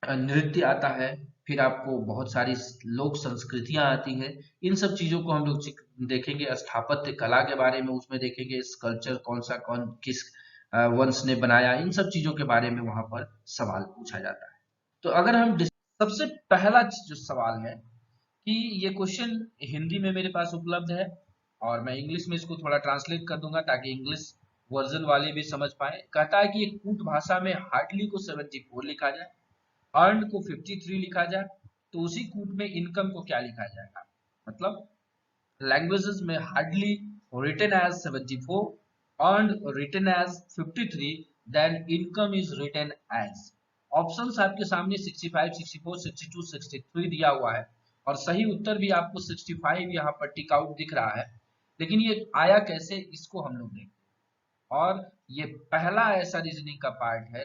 Speaker 1: नृत्य आता है, फिर आपको बहुत सारी लोक संस्कृतियां आती है। इन सब चीजों को हम लोग देखेंगे। स्थापत्य कला के बारे में उसमें देखेंगे, स्कल्पचर कौन सा, कौन किस वंश ने बनाया, इन सब चीजों के बारे में वहां पर सवाल पूछा जाता है। तो अगर हम सबसे पहला जो सवाल है कि ये क्वेश्चन हिंदी में मेरे पास उपलब्ध है, और मैं इंग्लिश में इसको थोड़ा ट्रांसलेट कर दूंगा ताकि इंग्लिश वर्जन वाले भी समझ पाए। कहता है कि एक कूट भाषा में हार्डली को 74 लिखा जाए, अर्न को 53 लिखा जाए, तो उसी कूट में इनकम को क्या लिखा जाएगा। मतलब लैंग्वेजेस में hardly written as 74, earned written as 53, then income is written as। Options आपके सामने 65, 64, 62, 63 दिया हुआ है, और सही उत्तर भी आपको 65 यहाँ पर टिक आउट दिख रहा है। लेकिन ये आया कैसे, इसको हम लोग देखते हैं। और ये पहला ऐसा रीजनिंग का पार्ट है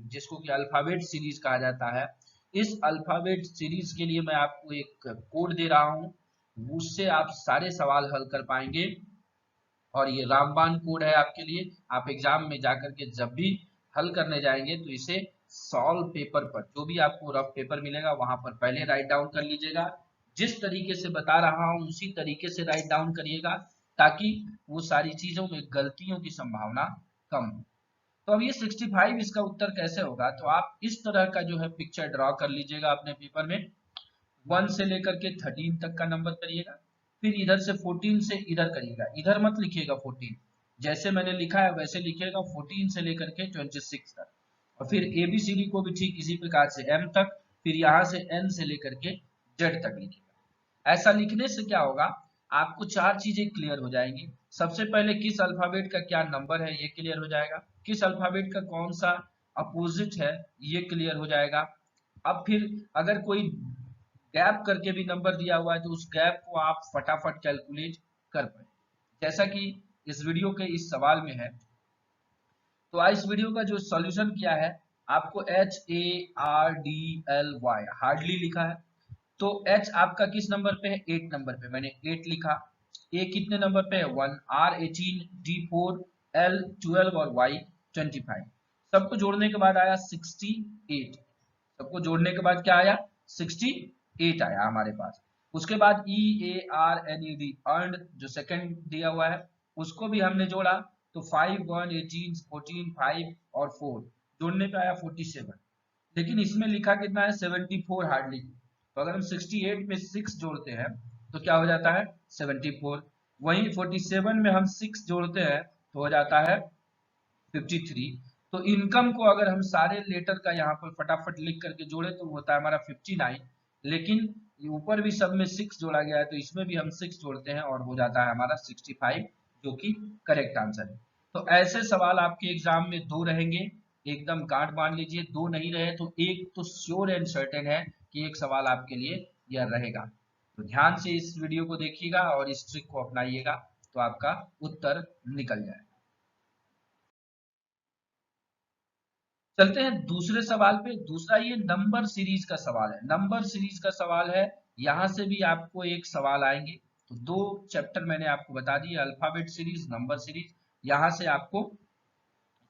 Speaker 1: जिसको कि अल्फाबेट सीरीज कहा जाता है। इस अल्फाबेट सीरीज के लिए मैं आपको एक कोड दे रहा हूं, उससे आप सारे सवाल हल कर पाएंगे। और ये रामबाण कोड है आपके लिए, आप एग्जाम में जाकर के जब भी हल करने जाएंगे तो इसे सॉल्व पेपर पर, जो भी आपको रफ पेपर मिलेगा वहां पर पहले राइट डाउन कर लीजिएगा। जिस तरीके से बता रहा हूं उसी तरीके से राइट डाउन करिएगा, ताकि वो सारी चीजों में गलतियों की संभावना कम हो। तो अब ये 65 इसका उत्तर कैसे होगा, तो आप इस तरह का जो है पिक्चर ड्रॉ कर लीजिएगा अपने पेपर में। 1 से लेकर के 13 तक का नंबर करिएगा, फिर इधर से 14 से इधर करिएगा, इधर मत लिखिएगा 14, जैसे मैंने लिखा है वैसे लिखिएगा 14 से लेकर के 26 तक। और फिर एबीसीडी को भी ठीक इसी प्रकार से एम तक, फिर यहाँ से एन से लेकर के जेड तक लिखिएगा। ऐसा लिखने से क्या होगा, आपको चार चीजें क्लियर हो जाएंगी। सबसे पहले किस अल्फाबेट का क्या नंबर है ये क्लियर हो जाएगा, किस अल्फाबेट का कौन सा अपोजिट है ये क्लियर हो जाएगा। अब फिर अगर कोई गैप करके भी नंबर दिया हुआ है तो उस गैप को आप फटाफट कैलकुलेट कर पाए, जैसा कि इस वीडियो के इस सवाल में है। तो आज इस वीडियो का जो सॉल्यूशन किया है, आपको HARDLY हार्डली लिखा है, तो H आपका किस नंबर पे है, 8 नंबर पे, मैंने 8 लिखा। A कितने नंबर पे है, 1, R 18, D 4, L 12 और Y 25। सबको जोड़ने के बाद आया 68, सबको जोड़ने के बाद क्या आया, 68 आया हमारे पास। उसके बाद EARNED अर्नड जो सेकंड दिया हुआ है उसको भी हमने जोड़ा, तो 5, 1, 18, 14, 5 और 4 जोड़ने पे आया 47। लेकिन इसमें लिखा कितना है, 74 हार्डली। तो अगर हम 68 में 6 जोड़ते हैं तो क्या हो जाता है, 74। वहीं 47 में हम 6 जोड़ते हैं तो हो जाता है 53। तो इनकम को अगर हम सारे लेटर का यहाँ पर फटाफट लिख करके जोड़े तो होता है हमारा 59। लेकिन ऊपर भी सब में 6 जोड़ा गया है तो इसमें भी हम 6 जोड़ते हैं और हो जाता है हमारा 65, जो कि करेक्ट आंसर है। तो ऐसे सवाल आपके एग्जाम में 2 रहेंगे, एकदम गांठ बांध लीजिए। 2 नहीं रहे तो एक तो श्योर एंड सर्टेन है कि एक सवाल आपके लिए यह रहेगा। तो ध्यान से इस वीडियो को देखिएगा और इस ट्रिक को अपनाइएगा तो आपका उत्तर निकल जाए। चलते हैं दूसरे सवाल पे। दूसरा ये नंबर सीरीज का सवाल है, नंबर सीरीज का सवाल है। यहां से भी आपको एक सवाल आएंगे। तो 2 चैप्टर मैंने आपको बता दिए, अल्फाबेट सीरीज, नंबर सीरीज। यहां से आपको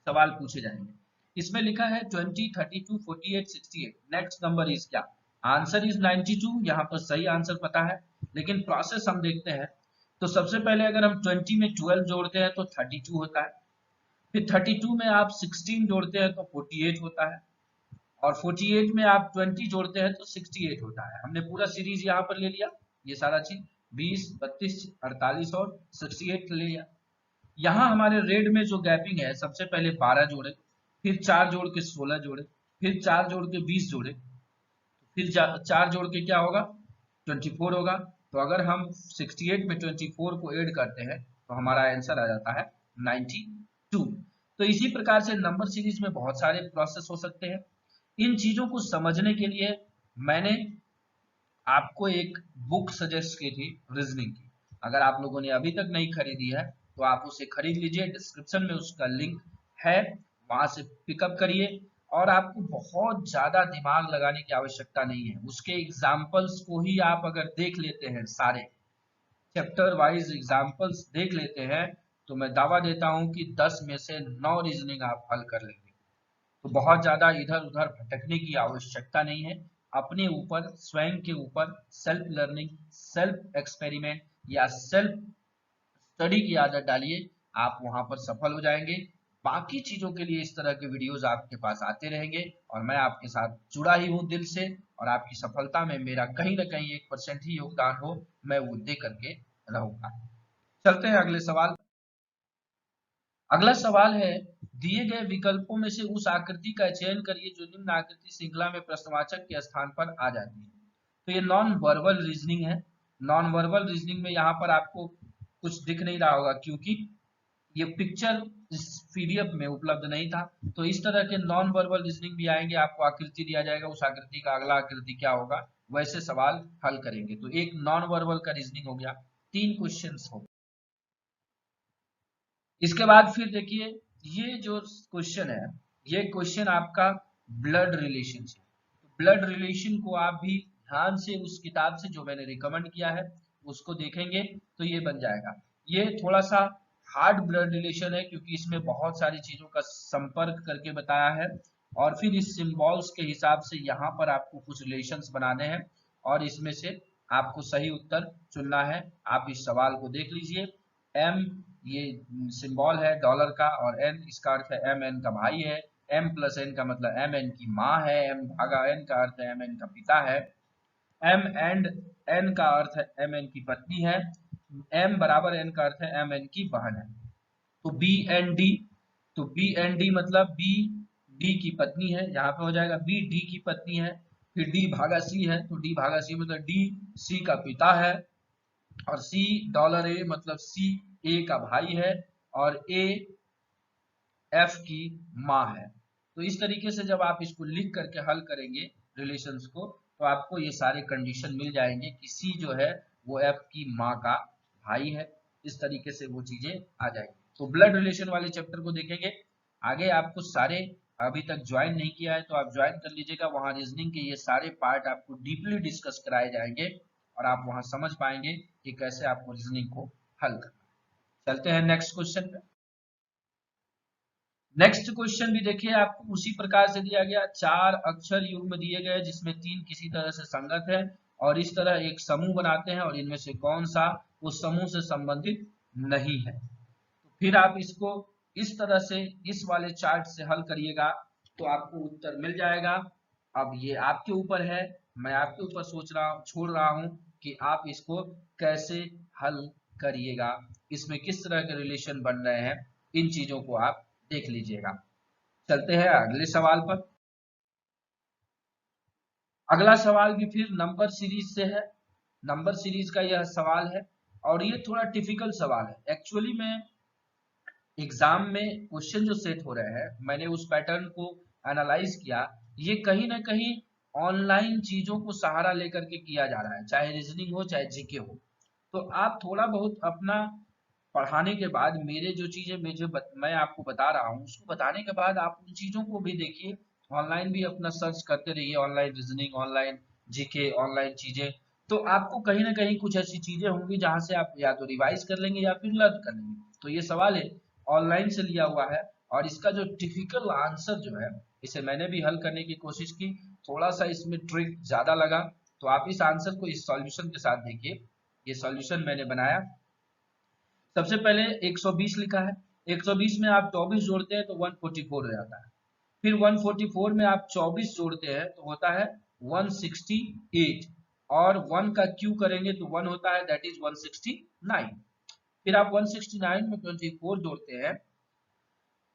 Speaker 1: सवाल पूछे जाएंगे। इसमें लिखा है 20, 32, 48, 68, नेक्स्ट नंबर इज क्या। आंसर इज 92, यहाँ पर सही आंसर पता है। लेकिन प्रोसेस हम देखते हैं। तो सबसे पहले अगर हम 20 में 12 जोड़ते हैं तो 32 होता है। फिर 32 में आप 16 जोड़ते हैं तो 48 होता है। और 48 में आप 20 जोड़ते हैं तो 68 होता है। हमने पूरा सीरीज यहाँ पर ले लिया, ये सारा चीज 20, 32, 48 और 68 ले लिया। यहाँ हमारे रेड में जो गैपिंग है, सबसे पहले 12 जोड़े, फिर 4 जोड़ के 16 जोड़े, फिर 4 जोड़ के 20 जोड़े, फिर 4 जोड़ के क्या होगा, 24 होगा। तो अगर हम 68 में 24 को ऐड करते हैं तो हमारा आंसर आ जाता है 92। तो इसी प्रकार से नंबर सीरीज में बहुत सारे प्रोसेस हो सकते हैं। इन चीजों को समझने के लिए मैंने आपको एक बुक सजेस्ट की थी रीजनिंग की। अगर आप लोगों ने अभी तक नहीं खरीदी है तो आप उसे खरीद लीजिए, डिस्क्रिप्शन में उसका लिंक है, वहां से पिकअप करिए। और आपको बहुत ज्यादा दिमाग लगाने की आवश्यकता नहीं है, उसके एग्जाम्पल्स को ही आप अगर देख लेते हैं, सारे चैप्टर वाइज एग्जाम्पल्स देख लेते हैं, तो मैं दावा देता हूं कि 10 में से 9 रीजनिंग आप हल कर लेंगे। तो बहुत ज्यादा इधर उधर भटकने की आवश्यकता नहीं है। अपने ऊपर, स्वयं के ऊपर सेल्फ लर्निंग, सेल्फ एक्सपेरिमेंट या सेल्फ स्टडी की आदत डालिए, आप वहां पर सफल हो जाएंगे। बाकी चीजों के लिए इस तरह के वीडियोस आपके पास आते रहेंगे और मैं आपके साथ जुड़ा ही हूँ दिल से। और आपकी सफलता में मेरा कहीं ना कहीं 1% ही योगदान हो, मैं वो दे करके रहूंगा। चलते हैं अगले सवाल। अगला सवाल है, दिए गए विकल्पों में से उस आकृति का चयन करिए जो निम्न आकृति श्रृंखला में प्रश्नवाचक के स्थान पर आ जाती है। तो ये नॉन वर्बल रीजनिंग है। नॉन वर्बल रीजनिंग में यहाँ पर आपको कुछ दिख नहीं रहा होगा क्योंकि ये पिक्चर इस पीडीएफ में उपलब्ध नहीं था। तो इस तरह के नॉन वर्बल रीजनिंग भी आएंगे, आपको आकृति दिया जाएगा, उस आकृति का अगला आकृति क्या होगा, वैसे सवाल हल करेंगे। तो एक नॉन वर्बल का रीजनिंग हो गया, 3 क्वेश्चन हो। इसके बाद फिर देखिए, ये जो क्वेश्चन है, ये क्वेश्चन आपका ब्लड रिलेशन से। ब्लड रिलेशन को आप भी ध्यान से उस किताब से जो मैंने रिकमेंड किया है उसको देखेंगे तो ये बन जाएगा। ये थोड़ा सा हार्ड ब्लड रिलेशन है क्योंकि इसमें बहुत सारी चीजों का संपर्क करके बताया है। और फिर इस सिंबल्स के हिसाब से यहाँ पर आपको कुछ रिलेशंस बनाने हैं और इसमें से आपको सही उत्तर चुनना है। आप इस सवाल को देख लीजिए। एम ये सिंबल है डॉलर का, और एन इसका अर्थ है एम एन का भाई है। एम प्लस एन का मतलब एम एन की माँ है। एम भागा एन का अर्थ है एम एन का पिता है। एम एंड एन का अर्थ है एम एन की पत्नी है। एम बराबर एन का अर्थ है एम एन की बहन है। तो बी एन डी, तो बी एन डी मतलब बी डी की पत्नी है, यहाँ पे हो जाएगा बी डी की पत्नी है। फिर डी भागा सी है, तो डी भागा सी मतलब डी सी का पिता है। और सी डॉलर ए मतलब सी ए का भाई है और ए एफ की माँ है। तो इस तरीके से जब आप इसको लिख करके हल करेंगे रिलेशंस को, तो आपको ये सारे कंडीशन मिल जाएंगे कि सी जो है वो एफ की माँ का भाई है। इस तरीके से वो चीजें आ जाएंगी। तो ब्लड रिलेशन वाले चैप्टर को देखेंगे। आगे आपको सारे, अभी तक ज्वाइन नहीं किया है तो आप ज्वाइन कर लीजिएगा, वहां रीजनिंग के ये सारे पार्ट आपको डीपली डिस्कस कराए जाएंगे और आप वहां समझ पाएंगे कि कैसे आपको रीजनिंग को हल करना। चलते हैं नेक्स्ट क्वेश्चन पे। नेक्स्ट क्वेश्चन भी देखिए, आपको उसी प्रकार से दिया गया, 4 अक्षर युग्म दिए गए जिसमें 3 किसी तरह से संगत है और इस तरह एक समूह बनाते हैं और इनमें से कौन सा उस समूह से संबंधित नहीं है। तो फिर आप इसको इस तरह से इस वाले चार्ट से हल करिएगा तो आपको उत्तर मिल जाएगा। अब ये आपके ऊपर है, मैं आपके ऊपर छोड़ रहा हूं कि आप इसको कैसे हल करिएगा, इसमें किस तरह के रिलेशन बन रहे हैं, इन चीजों को आप देख लीजिएगा। चलते हैं अगले सवाल पर। अगला सवाल भी फिर नंबर सीरीज से है। नंबर सीरीज का यह सवाल है और ये थोड़ा टिपिकल सवाल है। एक्चुअली में एग्जाम में क्वेश्चन जो सेट हो रहे हैं, मैंने उस पैटर्न को एनालाइज किया, ये कहीं ना कहीं ऑनलाइन चीजों को सहारा लेकर के किया जा रहा है, चाहे रीजनिंग हो चाहे जीके हो। तो आप थोड़ा बहुत अपना पढ़ाने के बाद मेरे जो चीजें मैं आपको बता रहा हूँ उसको बताने के बाद आप उन चीजों को भी देखिए, ऑनलाइन भी अपना सर्च करते रहिए, online reasoning, online GK, online चीजें। तो आपको कहीं ना कहीं कुछ ऐसी चीजें होंगी जहां से आप या तो रिवाइज कर लेंगे या फिर लर्न कर लेंगे। तो ये सवाल है ऑनलाइन से लिया हुआ है और इसका जो टिपिकल आंसर जो है, इसे मैंने भी हल करने की कोशिश की, थोड़ा सा इसमें ट्रिक ज्यादा लगा। तो आप इस आंसर को इस सॉल्यूशन के साथ देखिए। ये सॉल्यूशन मैंने बनाया। सबसे पहले 120 लिखा है, 120 में आप 24 जोड़ते हैं तो 144 हो जाता है। फिर 144 में आप 24 जोड़ते हैं तो होता है 168 और 1 का क्यू करेंगे तो 1 होता है, दैट इज 169। फिर आप 169 में 24 जोड़ते हैं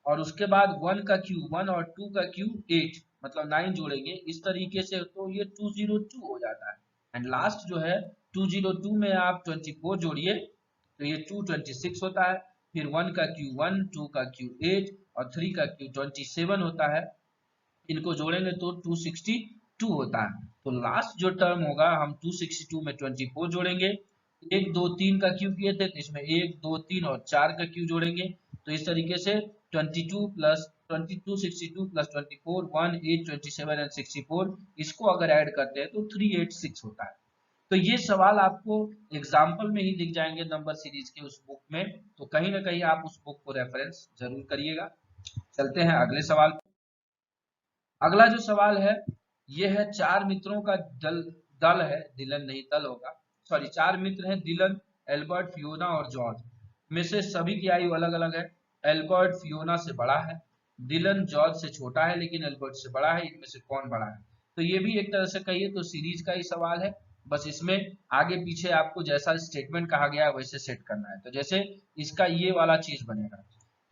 Speaker 1: और उसके बाद 1 का क्यू 1 और 2 का क्यू 8 मतलब 9 जोड़ेंगे इस तरीके से, तो ये 202 हो जाता है। एंड लास्ट जो है 202 में आप 24 जोड़िए तो ये 226 होता है। फिर 1 का क्यू 1, 2 का क्यू 8 और 3 का क्यू 27 होता है। इनको जोड़ेंगे तो 262 होता है। तो लास्ट जो टर्म होगा, हम 262 में 24 जोड़ेंगे, 1 2 3 का क्यू किए थे तो इसमें 1 2 3 और 4 का क्यू जोड़ेंगे। तो इस तरीके से 22 प्लस 62 प्लस 24 18 27 एंड 64, इसको अगर ऐड करते हैं तो 386 होता है। तो ये सवाल आपको एग्जाम्पल में ही दिख जाएंगे नंबर सीरीज के उस बुक में, तो कहीं ना कहीं आप उस बुक को रेफरेंस जरूर करिएगा। चलते हैं अगले सवाल। अगला जो सवाल है ये है, 4 मित्रों का दल है, दिलन नहीं दल होगा, सॉरी 4 मित्र हैं, दिलन, एल्बर्ट, फियोना और जॉर्ज। में से सभी की आयु अलग अलग है। एल्बर्ट फियोना से बड़ा है, दिलन जॉर्ज से छोटा है लेकिन एल्बर्ट से बड़ा है, इनमें से कौन बड़ा है। तो ये भी एक तरह से कहिए तो सीरीज का ही सवाल है, बस इसमें आगे पीछे आपको जैसा स्टेटमेंट कहा गया है वैसे सेट करना है। तो जैसे इसका ये वाला चीज बनेगा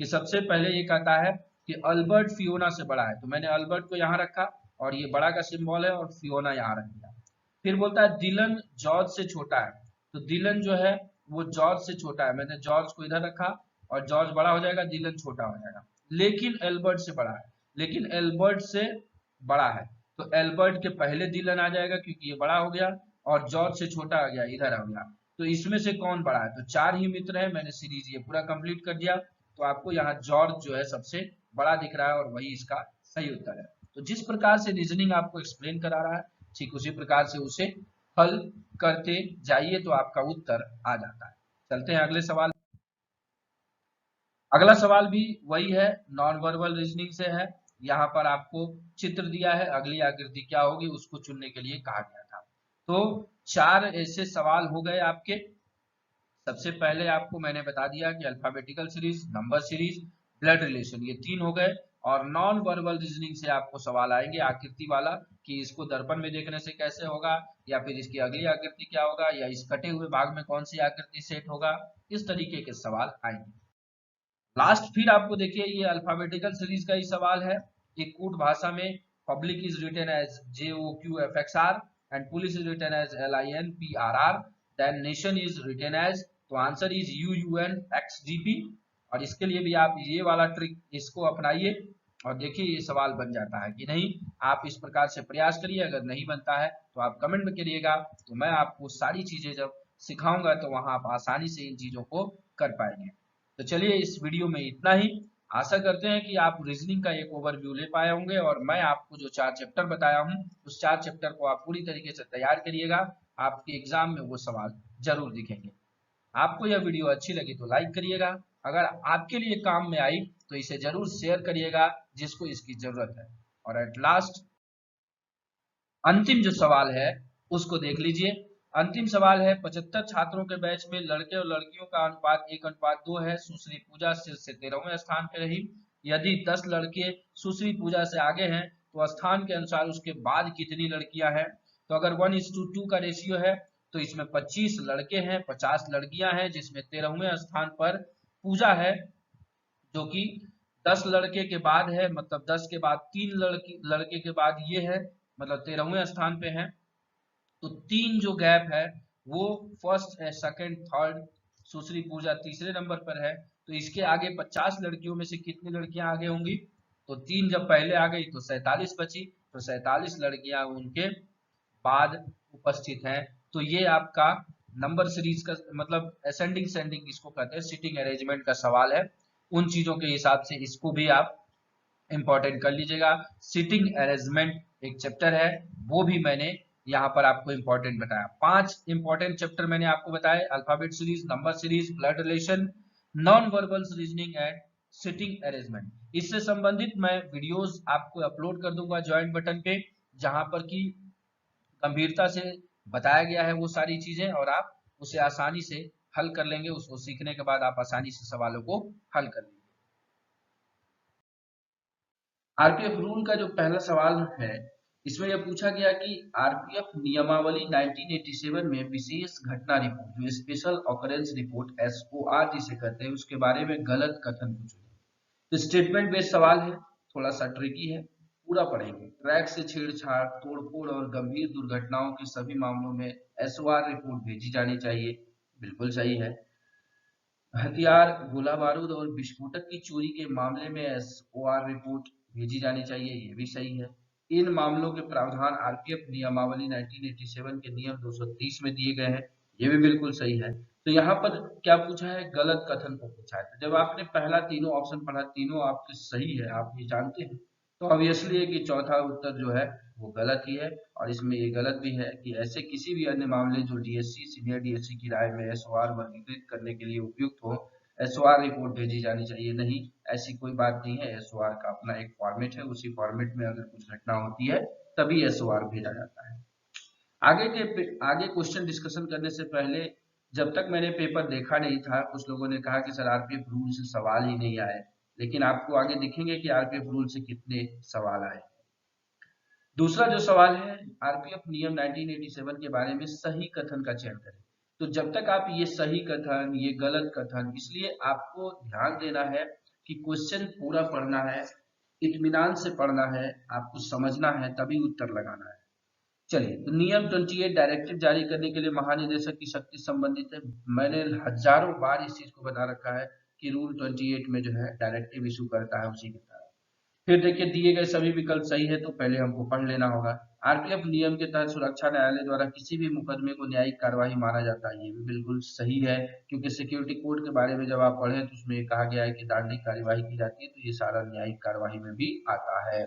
Speaker 1: कि सबसे पहले ये कहता है कि अल्बर्ट फियोना से बड़ा है, तो मैंने अल्बर्ट को यहाँ रखा और ये बड़ा का सिंबल है और फियोना यहाँ रख दिया। फिर बोलता है दिलन जॉर्ज से छोटा है, तो दिलन जो है वो जॉर्ज से छोटा है, मैंने जॉर्ज को इधर रखा और जॉर्ज बड़ा हो जाएगा, दिलन छोटा हो जाएगा। लेकिन एल्बर्ट से बड़ा है, लेकिन एल्बर्ट से बड़ा है तो एल्बर्ट के पहले दिलन आ जाएगा क्योंकि ये बड़ा हो गया, और जॉर्ज से छोटा आ गया, इधर आ गया। तो इसमें से कौन बड़ा है, तो 4 ही मित्र है, मैंने सीरीज ये पूरा कंप्लीट कर दिया। तो आपको यहाँ जॉर्ज जो है सबसे बड़ा दिख रहा है और वही इसका सही उत्तर है। तो जिस प्रकार से रीजनिंग आपको एक्सप्लेन करा रहा है ठीक उसी प्रकार से उसे हल करते जाइए तो आपका उत्तर आ जाता है। चलते हैं अगले सवाल। अगला सवाल भी वही है, नॉन वर्बल रीजनिंग से है। यहाँ पर आपको चित्र दिया है, अगली आकृति क्या होगी उसको चुनने के लिए कहा गया था। तो 4 ऐसे सवाल हो गए आपके। सबसे पहले आपको मैंने बता दिया कि alphabetical series, number series, blood relation, ये 3 हो गए। और नॉन वर्बल रीजनिंग से आपको सवाल आएंगे आकृति वाला कि इसको दर्पण में देखने से कैसे होगा, या फिर इसकी अगली आकृति क्या होगा, या इस कटे हुए भाग में कौन सी आकृति सेट होगा, इस तरीके के सवाल आएंगे। लास्ट फिर आपको देखिए ये अल्फाबेटिकल सीरीज का ही सवाल है। एक कूट भाषा में public is written as JOQFXR and police is written as LINPRR, then nation is written as तो आंसर इज UUNXGP। और इसके लिए भी आप ये वाला ट्रिक इसको अपनाइए और देखिए ये सवाल बन जाता है कि नहीं। आप इस प्रकार से प्रयास करिए, अगर नहीं बनता है तो आप कमेंट में करिएगा, तो मैं आपको सारी चीजें जब सिखाऊंगा तो वहां आप आसानी से इन चीजों को कर पाएंगे। तो चलिए इस वीडियो में इतना ही। आशा करते हैं कि आप रीजनिंग का एक ओवरव्यू ले पाए होंगे और मैं आपको जो 4 चैप्टर बताया हूं उस 4 चैप्टर को आप पूरी तरीके से तैयार करिएगा, आपके एग्जाम में वो सवाल जरूर दिखेंगे। आपको यह वीडियो अच्छी लगी तो लाइक करिएगा, अगर आपके लिए काम में आई तो इसे जरूर शेयर करिएगा जिसको इसकी जरूरत है। और एट लास्ट अंतिम जो सवाल है उसको देख लीजिए। अंतिम सवाल है 75 छात्रों के बैच में लड़के और लड़कियों का अनुपात 1:2 है। सुश्री पूजा शीर्ष से 13वें स्थान पर रही। यदि 10 लड़के सुश्री पूजा से आगे हैं तो स्थान के अनुसार उसके बाद कितनी लड़कियां हैं। तो अगर 1:2 का रेशियो है तो इसमें 25 लड़के हैं 50 लड़कियां हैं, जिसमें 13वें स्थान पर पूजा है जो कि 10 लड़के के बाद है, मतलब 10 के बाद 3 लड़के के बाद ये है, मतलब 13वें स्थान पे है। तो 3 जो गैप है वो फर्स्ट है, सेकंड थर्ड, सुश्री पूजा तीसरे नंबर पर है। तो इसके आगे 50 लड़कियों में से कितनी लड़कियां आगे होंगी, तो 3 जब पहले आ गई तो 47 बची, तो 47 लड़कियां उनके बाद उपस्थित हैं। तो ये आपका नंबर सीरीज का मतलब असेंडिंग सेंडिंग इसको कहते हैं, सिटिंग अरेंजमेंट का सवाल है। उन चीजों के हिसाब से इसको भी आप इंपॉर्टेंट कर लीजिएगा। सिटिंग अरेंजमेंट एक चैप्टर है, वो भी मैंने यहाँ पर आपको इंपॉर्टेंट बताया। 5 इंपॉर्टेंट चैप्टर मैंने आपको बताए, alphabet series, number series, blood relation, non verbal reasoning and sitting arrangement. इससे संबंधित मैं वीडियोस आपको अपलोड कर दूंगा ज्वाइन बटन पे, जहां पर की गंभीरता से बताया गया है वो सारी चीजें, और आप उसे आसानी से हल कर लेंगे। उसको सीखने के बाद आप आसानी से सवालों को हल कर लेंगे। आरपीएफ रूल का जो पहला सवाल है, इसमें यह पूछा गया कि आरपीएफ नियमावली 1987 में विशेष घटना रिपोर्ट, जो स्पेशल ऑकरेंस रिपोर्ट एसओआर जिसे कहते हैं, उसके बारे में गलत कथन को चुने। तो स्टेटमेंट बेस्ड सवाल है, थोड़ा सा ट्रिकी है, पूरा पढ़ेंगे। ट्रैक से छेड़छाड़, तोड़फोड़ और गंभीर दुर्घटनाओं के सभी मामलों में एसओआर रिपोर्ट भेजी जानी चाहिए, बिल्कुल सही है। हथियार, गोला बारूद और विस्फोटक की चोरी के मामले में एसओआर रिपोर्ट भेजी जानी चाहिए, ये भी सही है। इन मामलों के प्रावधान आरपीएफ नियमावली 1987 के नियम 230 में दिए गए हैं, ये भी बिल्कुल सही है। तो यहाँ पर क्या पूछा है, गलत कथन को पूछा है। तो जब आपने पहला तीनों ऑप्शन पढ़ा, तीनों आपके सही है, आप ये जानते हैं, तो ऑब्वियसली है कि चौथा उत्तर जो है वो गलत ही है। और इसमें ये गलत भी है कि ऐसे किसी भी अन्य मामले जो डीएससी सीनियर डीएससी की राय में एसओआर वर्गीकृत करने के लिए उपयुक्त हो, एसओआर रिपोर्ट भेजी जानी चाहिए, नहीं, ऐसी कोई बात नहीं है। एसओआर का अपना एक फॉर्मेट है, उसी फॉर्मेट में अगर कुछ घटना होती है तभी एसओआर भेजा जाता है। आगे क्वेश्चन डिस्कशन करने से पहले, जब तक मैंने पेपर देखा नहीं था, कुछ लोगों ने कहा कि सर आरपीएफ रूल से सवाल ही नहीं आए, लेकिन आपको आगे दिखेंगे कि आरपीएफ रूल से कितने सवाल आए। दूसरा जो सवाल है, आरपीएफ नियम 1987 के बारे में सही कथन का चयन करें। तो जब तक आप ये सही कथन, ये गलत कथन, इसलिए आपको ध्यान देना है कि क्वेश्चन पूरा पढ़ना है, इत्मीनान से पढ़ना है, आपको समझना है, तभी उत्तर लगाना है। चलिए, तो नियम 28 डायरेक्टिव जारी करने के लिए महानिदेशक की शक्ति संबंधित है। मैंने हजारों बार इस चीज को बता रखा है कि रूल 28 में जो है डायरेक्टिव इशू करता है उसी के तरह। फिर देखिए, दिए गए सभी विकल्प सही है, तो पहले हमको पढ़ लेना होगा। आरपीएफ नियम के तहत सुरक्षा न्यायालय द्वारा किसी भी मुकदमे को न्यायिक कार्यवाही माना जाता है, ये भी बिल्कुल सही है, क्योंकि सिक्योरिटी कोड के बारे में जब आप पढ़ें तो उसमें कहा गया है कि दांडिक कार्यवाही की जाती है, तो ये सारा न्यायिक कार्यवाही में भी आता है।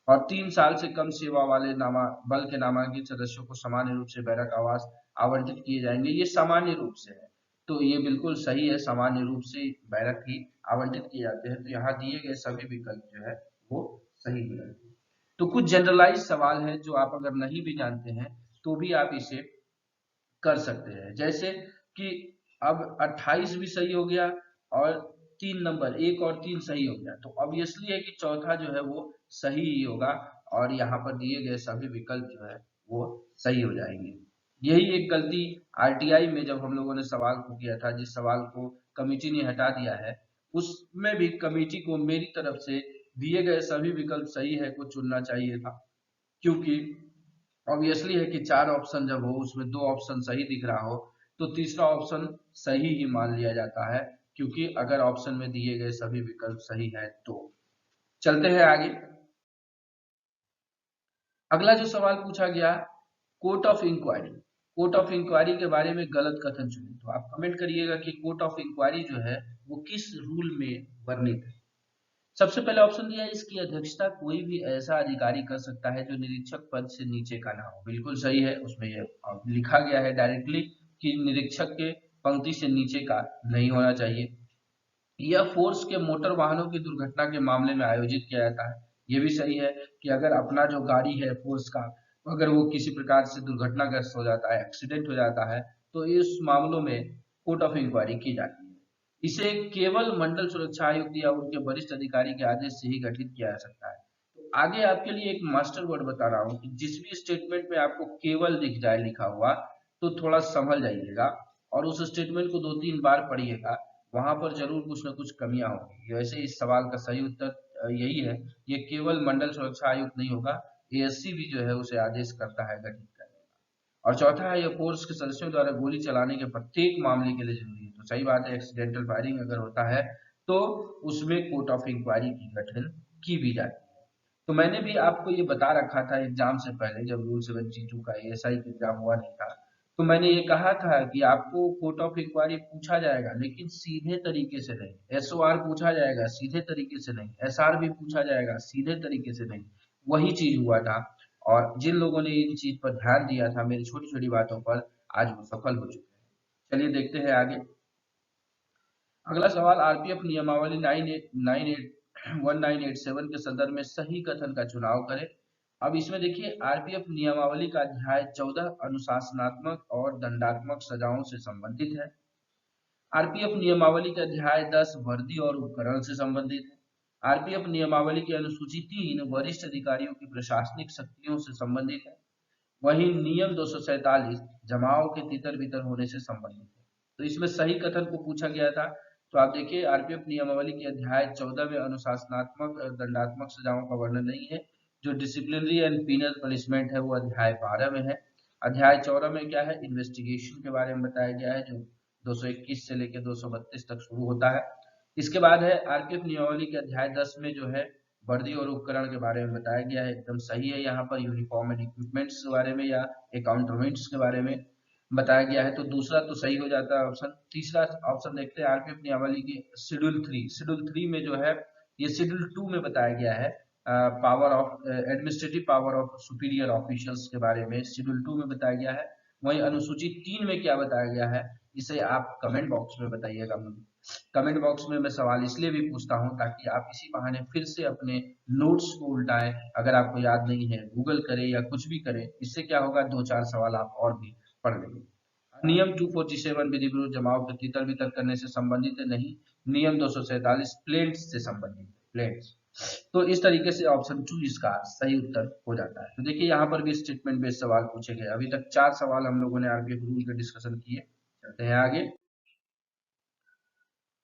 Speaker 1: और 3 साल से कम सेवा वाले बल के नामांकित सदस्यों को सामान्य रूप से बैरक आवास आवंटित किए जाएंगे, ये सामान्य रूप से है, तो ये बिल्कुल सही है, सामान्य रूप से बैरक ही आवंटित किए जाते हैं। तो यहाँ दिए गए सभी विकल्प जो है वो सही है। तो कुछ जनरलाइज सवाल है जो आप अगर नहीं भी जानते हैं तो भी आप इसे कर सकते हैं, जैसे कि अब 28 भी सही हो गया और 3 नंबर 1 और 3 सही हो गया, तो ऑब्वियसली है कि चौथा जो है वो सही ही होगा, और यहाँ पर दिए गए सभी विकल्प जो है वो सही हो जाएंगे। यही एक गलती आरटीआई में जब हम लोगों ने सवाल को किया था, जिस सवाल को कमेटी ने हटा दिया है, उसमें भी कमेटी को मेरी तरफ से दिए गए सभी विकल्प सही है को चुनना चाहिए था, क्योंकि ऑब्वियसली है कि 4 ऑप्शन जब हो उसमें 2 ऑप्शन सही दिख रहा हो, तो तीसरा ऑप्शन सही ही मान लिया जाता है, क्योंकि अगर ऑप्शन में दिए गए सभी विकल्प सही है तो। चलते हैं आगे। अगला जो सवाल पूछा गया, court of inquiry. Court of inquiry के बारे में गलत कथन चुने, तो आप कमेंट करिएगा कि कोर्ट ऑफ इंक्वायरी जो है वो किस रूल में वर्णित है। सबसे पहले ऑप्शन दिया है, इसकी अध्यक्षता कोई भी ऐसा अधिकारी कर सकता है जो निरीक्षक पद से नीचे का ना हो। बिल्कुल सही है, उसमें ये लिखा गया है डायरेक्टली कि निरीक्षक के पंक्ति से नीचे का नहीं होना चाहिए। यह फोर्स के मोटर वाहनों की दुर्घटना के मामले में आयोजित किया जाता है। ये भी सही है कि अगर अपना जो गाड़ी है फोर्स का, अगर वो किसी प्रकार से दुर्घटनाग्रस्त हो जाता है, एक्सीडेंट हो जाता है, तो इस मामलों में कोर्ट ऑफ इंक्वायरी की जाती है। इसे केवल मंडल सुरक्षा आयुक्त या उनके वरिष्ठ अधिकारी के आदेश से ही गठित किया जा सकता है। तो आगे आपके लिए एक मास्टर वर्ड बता रहा हूँ कि जिस भी स्टेटमेंट में आपको केवल दिख जाए लिखा हुआ, तो थोड़ा संभल जाइएगा और उस स्टेटमेंट को 2-3 बार पढ़िएगा, वहां पर जरूर कुछ न कुछ कमियां होंगी। वैसे इस सवाल का सही उत्तर यही है, ये केवल मंडल सुरक्षा आयुक्त नहीं होगा, एएससी भी जो है उसे आदेश करता है गठित करने का। और चौथा है, यह फोर्स के सदस्यों द्वारा गोली चलाने के प्रत्येक मामले के लिए जरूरी है। तो सही बात है, एक्सीडेंटल फायरिंग अगर होता है तो उसमें कोर्ट ऑफ इंक्वायरी की गठन की भी जाती है। तो मैंने भी आपको ये बता रखा था एग्जाम से पहले, जब रूल 7G2 का एएसआई का एग्जाम हुआ नहीं था, तो मैंने ये कहा था कि आपको कोर्ट ऑफ इंक्वायरी पूछा जाएगा, लेकिन सीधे तरीके से नहीं। एसओआर पूछा जाएगा, सीधे तरीके से नहीं। एसआर भी पूछा जाएगा, सीधे तरीके से नहीं। वही चीज हुआ था, और जिन लोगों ने इन चीज पर ध्यान दिया था मेरी छोटी छोटी बातों पर, आज वो सफल हो चुके हैं। चलिए देखते हैं आगे। अगला सवाल, आरपीएफ नियमावली 1987 के संदर्भ में सही कथन का चुनाव करें। अब इसमें देखिए, आरपीएफ नियमावली का अध्याय 14 अनुशासनात्मक और दंडात्मक सजाओं से संबंधित है। आरपीएफ नियमावली का अध्याय 10 वर्दी और उपकरण से संबंधित है। आरपीएफ नियमावली की अनुसूची 3 वरिष्ठ अधिकारियों की प्रशासनिक शक्तियों से संबंधित है। वहीं नियम 247 जमाव के तितर बितर होने से संबंधित है। तो इसमें सही कथन को पूछा गया था। तो आप देखिए, आरपीएफ नियमावली के अध्याय 14 में अनुशासनात्मक और दंडात्मक सजाओं का वर्णन नहीं है। जो डिसिप्लिनरी एंड पीनल पनिशमेंट है वो अध्याय 12 में है। अध्याय 14 में क्या है, इन्वेस्टिगेशन के बारे में बताया गया है, जो 221 से लेकर 232 तक शुरू होता है। इसके बाद है आरपीएफ नियमावली के अध्याय 10 में जो है वर्दी और उपकरण के बारे में बताया गया है। एकदम सही है, यहाँ पर यूनिफॉर्म एंड इक्विपमेंट्स के बारे में या अकाउंटमेंट्स के बारे में बताया गया है। तो दूसरा तो सही हो जाता है ऑप्शन। तीसरा ऑप्शन देखते हैं, आरपीएफ नियमावली की शेड्यूल 3। शेड्यूल 3 में जो है, ये शेड्यूल 2 में बताया गया है power of administrative power of superior officials के बारे में शेड्यूल 2 में बताया गया है। वहीं अनुसूची 3 में क्या बताया गया है, इसे आप कमेंट बॉक्स में बताइएगा मुझे। कमेंट बॉक्स में मैं सवाल इसलिए भी पूछता हूं ताकि आप इसी बहाने फिर से अपने नोट्स को उल्टाएं। अगर आपको याद नहीं है, गूगल करें या कुछ भी करें, इससे क्या होगा, 2-4 सवाल आप और भी पढ़ लेंगे। नियम 247 विधि विरुद्ध जमाव के तितर बितर करने से संबंधित है, नहीं। नियम 247 प्लेट्स से संबंधित है, प्लेट्स। तो इस तरीके से ऑप्शन 2 इसका सही उत्तर हो जाता है। तो देखिए, यहाँ पर भी स्टेटमेंट बेस्ड सवाल पूछे गए। अभी तक 4 सवाल हम लोगों ने आरपीएफ रूल के डिस्कशन किए। चलते हैं आगे।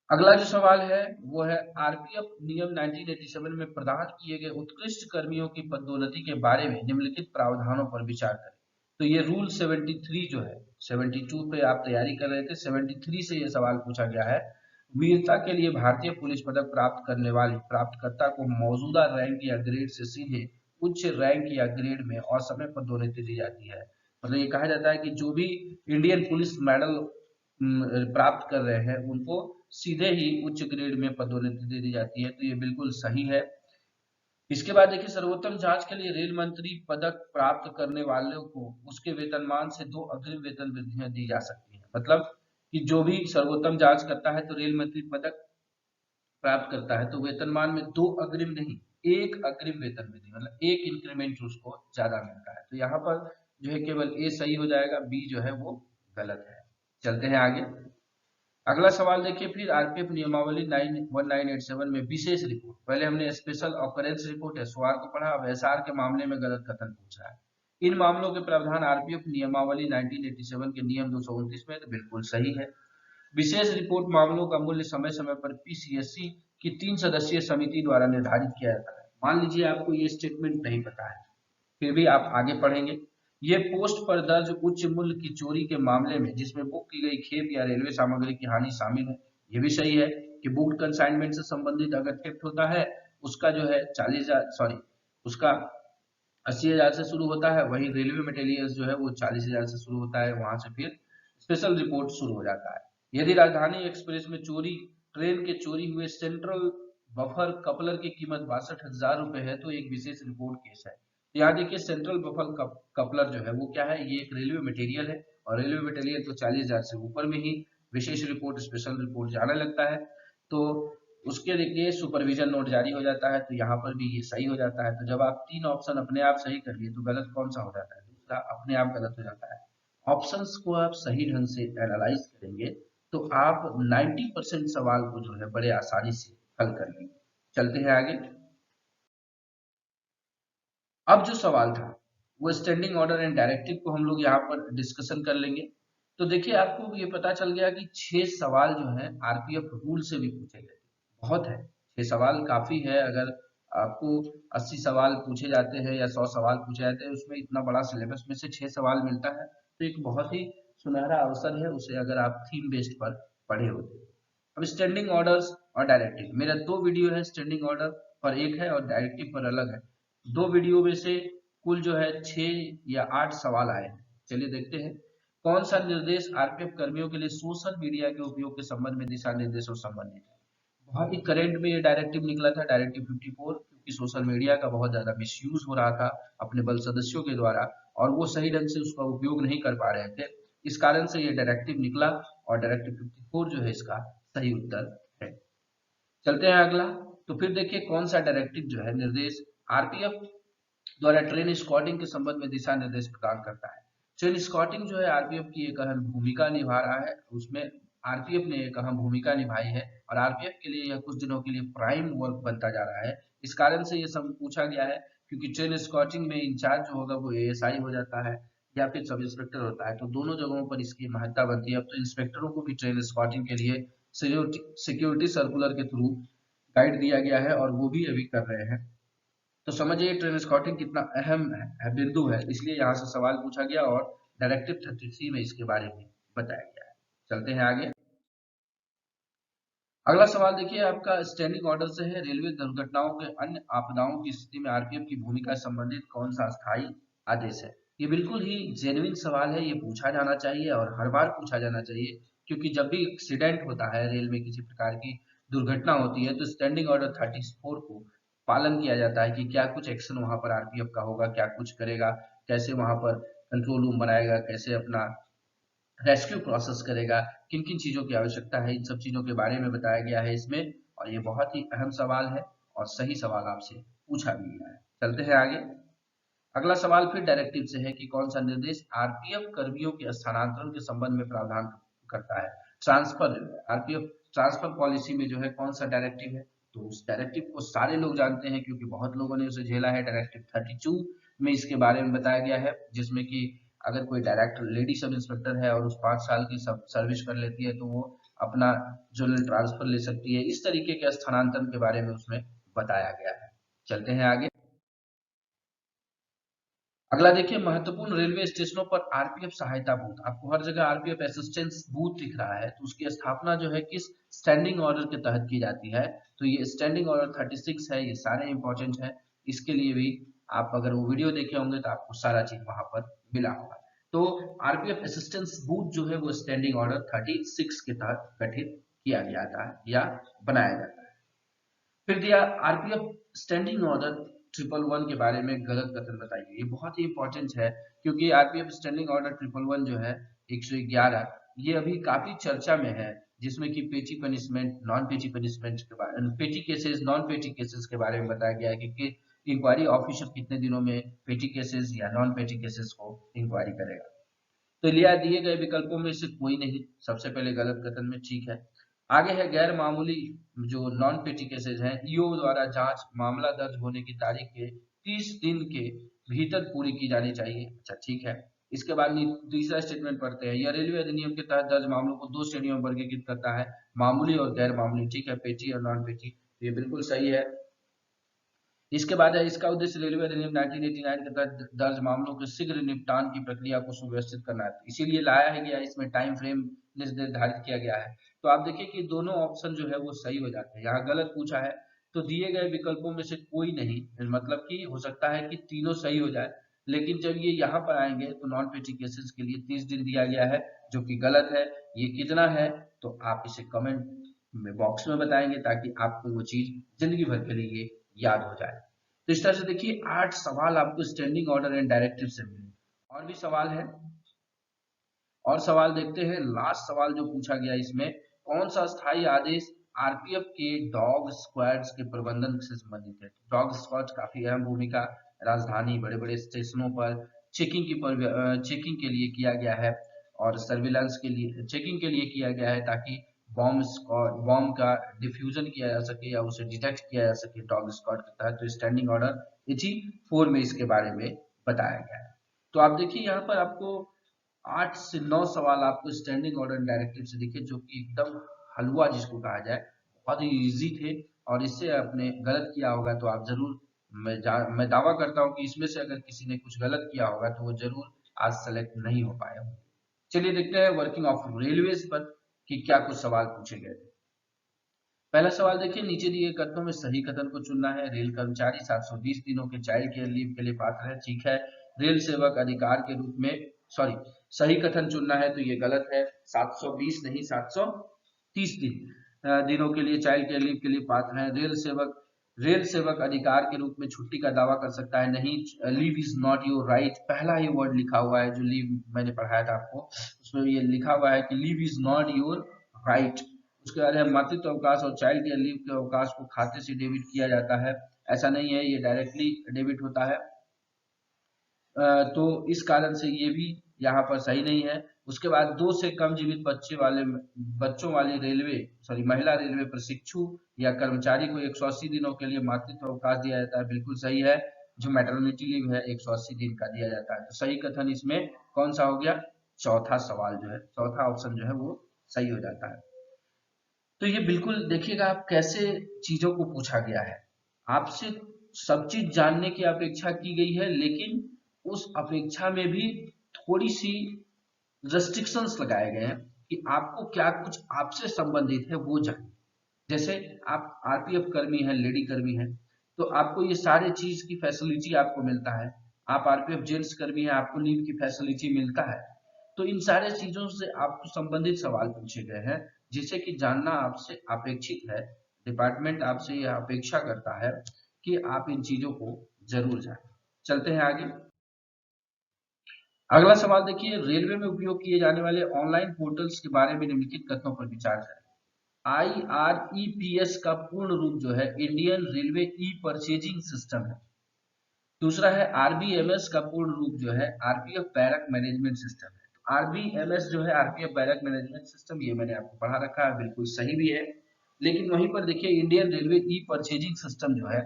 Speaker 1: अगला जो सवाल है वो है, आरपीएफ नियम 1987 में प्रदान किए गए उत्कृष्ट कर्मियों की पदोन्नति के बारे में निम्नलिखित प्रावधानों पर विचार करें। तो ये रूल 73 जो है, 72 पे आप तैयारी कर रहे थे, 73 से ये सवाल पूछा गया है। वीरता के लिए भारतीय पुलिस पदक प्राप्त करने वाले प्राप्तकर्ता को मौजूदा रैंक या ग्रेड से सीधे उच्च रैंक या ग्रेड में असमय पदोन्नति दी जाती है। मतलब ये कहा जाता है कि जो भी इंडियन पुलिस मेडल प्राप्त कर रहे हैं उनको सीधे ही उच्च ग्रेड में पदोन्नति दे दी जाती है। तो ये बिल्कुल सही है। इसके बाद देखिए, सर्वोत्तम जांच के लिए रेल मंत्री पदक प्राप्त करने वालों को उसके वेतनमान से 2 अग्रिम वेतन वृद्धियां दी जा सकती है। मतलब कि जो भी सर्वोत्तम जांच करता है तो रेल मंत्री पदक प्राप्त करता है, तो वेतनमान में 2 अग्रिम नहीं, 1 अग्रिम वेतन वृद्धि, मतलब 1 इंक्रीमेंट उसको ज्यादा मिलता है। तो यहाँ पर जो है केवल ए सही हो जाएगा, बी जो है वो गलत है। चलते हैं आगे। अगला सवाल देखिए, फिर आरपीएफ नियमावली 1987 में विशेष रिपोर्ट। पहले हमने स्पेशल ऑकरेंस रिपोर्ट एसओआर को पढ़ा, अब एसआर के मामले में गलत कथन पूछा है। इन मामलों के प्रावधान आरपीएफ नियमावली 1987 के नियम 229 में, तो बिल्कुल सही है। विशेष रिपोर्ट मामलों का मूल्य समय समय पर पीसीएससी की 3 सदस्यीय समिति द्वारा निर्धारित किया जाता है। मान लीजिए आपको ये स्टेटमेंट नहीं पता है, फिर भी आप आगे पढ़ेंगे ये पोस्ट पर दर्ज उच्च मूल्य की चोरी के मामले में जिसमें बुक की गई खेप या रेलवे सामग्री की हानि शामिल है। ये भी सही है कि बुक कंसाइनमेंट से संबंधित अगर थेफ्ट होता है उसका जो है 40,000 सॉरी उसका 80,000 से शुरू होता है, वही रेलवे मटेरियल्स जो है वो 40,000 से शुरू होता है, वहां से फिर स्पेशल रिपोर्ट शुरू हो जाता है। यदि राजधानी एक्सप्रेस में चोरी ट्रेन के चोरी हुए सेंट्रल बफर कपलर की कीमत 62,000 रुपए है तो एक विशेष रिपोर्ट केस है। यहाँ देखिए सेंट्रल बफर कपलर जो है वो क्या है, ये एक रेलवे मटेरियल है और रेलवे मटेरियल तो 40,000 से ऊपर में ही विशेष रिपोर्ट स्पेशल रिपोर्ट जाने लगता है। तो उसके देखिए सुपरविजन नोट जारी हो जाता है, तो यहाँ पर भी ये सही हो जाता है। तो जब आप तीन ऑप्शन अपने आप सही कर लिए तो गलत कौन सा हो जाता है, दूसरा अपने आप गलत हो जाता है। ऑप्शंस को आप सही ढंग से एनालाइज करेंगे तो आप 90% सवाल को जो है बड़े आसानी से हल कर लेंगे। चलते हैं आगे। अब जो सवाल था वो स्टैंडिंग ऑर्डर एंड डायरेक्टिव को हम लोग यहाँ पर डिस्कशन कर लेंगे। तो देखिए आपको ये पता चल गया कि 6 सवाल जो है आरपीएफ रूल से भी पूछे गए। बहुत है, 6 सवाल काफी है। अगर आपको 80 सवाल पूछे जाते हैं या 100 सवाल पूछे जाते हैं उसमें इतना बड़ा सिलेबस में से 6 सवाल मिलता है तो एक बहुत ही सुनहरा अवसर है उसे अगर आप थीम बेस्ड पर पढ़े होते। अब स्टैंडिंग ऑर्डर्स और डायरेक्टिव, मेरा 2 वीडियो है स्टैंडिंग ऑर्डर पर एक है और डायरेक्टिव पर अलग है। 2 वीडियो में से कुल जो है 6 या 8 सवाल आए हैं। चलिए देखते हैं कौन सा निर्देश आरपीएफ कर्मियों के लिए सोशल मीडिया के उपयोग के संबंध में दिशा निर्देशों संबंधित है। बहुत ही करंट में ये डायरेक्टिव निकला था, डायरेक्टिव 54, क्योंकि सोशल मीडिया का बहुत ज्यादा मिसयूज हो रहा था अपने बल सदस्यों के द्वारा और वो सही ढंग से उसका उपयोग नहीं कर पा रहे थे। इस कारण से ये डायरेक्टिव निकला और डायरेक्टिव 54 जो है इसका सही उत्तर है। चलते हैं अगला। तो फिर देखिए कौन सा डायरेक्टिव जो है निर्देश आरपीएफ द्वारा ट्रेन स्क्वाडिंग के संबंध में दिशा निर्देश प्रदान करता है। ट्रेन स्क्वाडिंग जो है आरपीएफ की एक अहम भूमिका निभा रहा है, उसमें आरपीएफ ने एक अहम भूमिका निभाई है और आरपीएफ के लिए यह कुछ दिनों के लिए प्राइम वर्क बनता जा रहा है। इस कारण से ये सब पूछा गया है क्योंकि ट्रेन स्क्वाडिंग में इंचार्ज जो होगा वो एएसआई हो जाता है या फिर सब इंस्पेक्टर होता है, तो दोनों जगहों पर इसकी महत्ता बनती है। अब तो इंस्पेक्टरों को भी ट्रेन स्क्वाडिंग के लिए सिक्योरिटी सर्कुलर के थ्रू गाइड दिया गया है और वो भी अभी कर रहे हैं। तो समझिए ट्रेन स्कॉटिंग कितना अहम है बिंदु है, इसलिए यहाँ से सवाल पूछा गया और डायरेक्टिव 33 में इसके बारे में बताया गया है। चलते हैं आगे। अगला सवाल देखिए आपका स्टैंडिंग ऑर्डर से है, रेलवे दुर्घटनाओं के अन्य आपदाओं की स्थिति में आरपीएफ की भूमिका संबंधित कौन सा स्थायी आदेश है। ये बिल्कुल ही जेन्युइन सवाल है, ये पूछा जाना चाहिए और हर बार पूछा जाना चाहिए क्योंकि जब भी एक्सीडेंट होता है रेल में किसी प्रकार की दुर्घटना होती है तो स्टैंडिंग ऑर्डर 34 को पालन किया जाता है कि क्या कुछ एक्शन वहां पर आरपीएफ का होगा, क्या कुछ करेगा, कैसे वहां पर कंट्रोल रूम बनाएगा, कैसे अपना रेस्क्यू प्रोसेस करेगा, किन किन चीजों की आवश्यकता है, इन सब चीजों के बारे में बताया गया है इसमें। और ये बहुत ही अहम सवाल है और सही सवाल आपसे पूछा भी गया है। चलते हैं आगे। अगला सवाल फिर डायरेक्टिव से है कि कौन सा निर्देश आरपीएफ कर्मियों के स्थानांतरण के संबंध में प्रावधान करता है। ट्रांसफर आरपीएफ ट्रांसफर पॉलिसी में जो है कौन सा डायरेक्टिव है, तो उस डायरेक्टिव को सारे लोग जानते हैं क्योंकि बहुत लोगों ने उसे झेला है। डायरेक्टिव 32 में इसके बारे में बताया गया है जिसमें कि अगर कोई डायरेक्टर लेडी सब इंस्पेक्टर है और उस 5 साल की सब सर्विस कर लेती है तो वो अपना जनरल ट्रांसफर ले सकती है। इस तरीके के स्थानांतरण के बारे में उसमें बताया गया है। चलते हैं आगे। अगला देखिए महत्वपूर्ण रेलवे स्टेशनों पर आरपीएफ सहायता बूथ, आपको हर जगह आरपीएफ असिस्टेंस बूथ दिख रहा है, तो उसकी स्थापना जो है किस स्टैंडिंग ऑर्डर के तहत की जाती है, तो ये स्टैंडिंग ऑर्डर 36 है। ये सारे इंपॉर्टेंट है, इसके लिए भी आप अगर वो वीडियो देखे होंगे तो आपको सारा चीज वहां पर मिला होगा। तो आरपीएफ असिस्टेंस बूथ जो है वो स्टैंडिंग ऑर्डर 36 के तहत गठित किया गया था या बनाया जाता है। फिर दिया आरपीएफ स्टैंडिंग ऑर्डर 111 के बारे में गलत कथन बताइए। ये बहुत ही इंपॉर्टेंट है क्योंकि आरपीएफ स्टैंडिंग ऑर्डर 111 जो है 111 ये अभी काफी चर्चा में है, जिसमें कि पेटी पनिशमेंट नॉन पेटी पनिशमेंट के बारे में, पेटी केसेस नॉन पेटी केसेस के बारे में बताया गया है कि इंक्वायरी ऑफिसर कितने दिनों में पेटी केसेस या नॉन पेटी केसेस को इंक्वायरी करेगा। तो लिया दिए गए विकल्पों में से कोई नहीं, सबसे पहले गलत कथन में ठीक है। आगे है गैर मामूली जो नॉन पेटी केसेज हैं ईओ द्वारा जांच मामला दर्ज होने की तारीख के 30 दिन के भीतर पूरी की जानी चाहिए। अच्छा ठीक है। इसके बाद तीसरा स्टेटमेंट पढ़ते हैं, यह रेलवे अधिनियम के तहत दर्ज मामलों को 2 श्रेणियों में वर्गीकृत करता है, मामूली और गैर मामूली। ठीक है, पेटी और नॉन पेटी, ये बिल्कुल सही है। इसके बाद है, इसका उद्देश्य रेलवे अधिनियम 1989 के तहत दर्ज मामलों के शीघ्र निपटान की प्रक्रिया को सुव्यवस्थित करना है, इसीलिए लाया है गया, इसमें टाइम फ्रेम निर्धारित किया गया है। तो आप देखिए कि दोनों ऑप्शन जो है वो सही हो जाते हैं। यहाँ गलत पूछा है तो दिए गए विकल्पों में से कोई नहीं, मतलब कि हो सकता है कि तीनों सही हो जाए, लेकिन जब ये यहाँ पर आएंगे तो नॉन पेटी केसेस के लिए 30 दिन दिया गया है, जो कि गलत है। ये कितना है तो आप इसे कमेंट में बॉक्स में बताएंगे, ताकि आपको वो चीज जिंदगी भर के लिए याद हो जाए। तो इस तरह से देखिए 8 सवाल आपको स्टैंडिंग ऑर्डर एंड डायरेक्टिव से मिले। और भी सवाल है, और सवाल देखते हैं। लास्ट सवाल जो पूछा गया इसमें, कौन सा स्थायी आदेश आरपीएफ के डॉग स्क्वाड्स के प्रबंधन से संबंधित है? डॉग स्क्वाड काफी अहम भूमिका राजधानी, बड़े बड़े स्टेशनों पर चेकिंग के लिए किया गया है, और सर्विलांस के लिए, चेकिंग के लिए किया गया है, ताकि बॉम्ब का डिफ्यूजन किया जा सके या उसे डिटेक्ट किया जा सके डॉग स्क्वाड के तहत। तो स्टैंडिंग ऑर्डर 84 में इसके बारे में बताया गया है। तो आप देखिए यहाँ पर आपको 8 से 9 सवाल आपको स्टैंडिंग ऑर्डर डायरेक्टिव से दिखे, जो कि एकदम हलवा जिसको कहा जाए, बहुत ही इजी थे। और इससे आपने गलत किया होगा तो आप जरूर, मैं दावा करता हूं कि इसमें से अगर किसी ने कुछ गलत किया होगा तो वो जरूर आज सेलेक्ट नहीं हो पाया होगा। चलिए देखते हैं वर्किंग ऑफ रेलवेज पर कि क्या कुछ सवाल पूछे गए थे। पहला सवाल देखिए, नीचे दिए कथनों में सही कथन को चुनना है। रेल कर्मचारी 720 दिनों के चाइल्ड केयर लीव के लिए पात्र है, ठीक है। रेल सेवक अधिकार के रूप में, सॉरी, सही कथन चुनना है तो ये गलत है, 720 नहीं 730 दिनों के लिए चाइल्ड केयर लीव के लिए पात्र है। रेल सेवक अधिकार के रूप में छुट्टी का दावा कर सकता है, नहीं। Leave is not your right, पहला ही वर्ड लिखा हुआ है, जो लीव मैंने पढ़ाया था आपको उसमें ये लिखा हुआ है कि leave is not your right. उसके बाद है, मातृत्व अवकाश और चाइल्ड केयर लीव के अवकाश को खाते से डेबिट किया जाता है, ऐसा नहीं है, ये डायरेक्टली डेबिट होता है। तो इस कारण से ये भी यहाँ पर सही नहीं है। उसके बाद 2 से कम जीवित बच्चों वाली महिला रेलवे प्रशिक्षु या कर्मचारी को 180 दिनों के लिए मातृत्व अवकाश दिया जाता है, बिल्कुल सही है। जो मैटरनिटी लीव है 180 दिन का दिया जाता है। तो सही कथन इसमें कौन सा हो गया? चौथा सवाल जो है, चौथा ऑप्शन जो है वो सही हो जाता है। तो ये बिल्कुल देखिएगा आप कैसे चीजों को पूछा गया है। आपसे सब चीज जानने की अपेक्षा की गई है, लेकिन उस अपेक्षा में भी थोड़ी सी रेस्ट्रिक्शंस लगाए गए हैं कि आपको क्या कुछ आपसे संबंधित है वो जाने। जैसे आप आरपीएफ कर्मी हैं, लेडी कर्मी हैं, तो आपको ये सारे चीज की फैसिलिटी आपको मिलता है। आप आरपीएफ जेंट्स कर्मी हैं, आपको लीव की फैसिलिटी मिलता है। तो इन सारे चीजों से आपको संबंधित सवाल पूछे गए हैं, जिसे कि जानना आपसे अपेक्षित है। डिपार्टमेंट आपसे यह अपेक्षा करता है कि आप इन चीजों को जरूर जानें। चलते हैं आगे। अगला सवाल देखिए, रेलवे में उपयोग किए जाने वाले ऑनलाइन पोर्टल्स के बारे में निम्नलिखित कथनों पर विचार करें। IREPS का पूर्ण रूप जो है इंडियन रेलवे ई परचेजिंग सिस्टम है। दूसरा है RBMS का पूर्ण रूप जो है आरपीएफ बैरक मैनेजमेंट सिस्टम है। RBMS जो है आरपीएफ बैरक मैनेजमेंट सिस्टम, ये मैंने आपको पढ़ा रखा है, बिल्कुल सही भी है। लेकिन वहीं पर देखिए इंडियन रेलवे ई परचेजिंग सिस्टम जो है,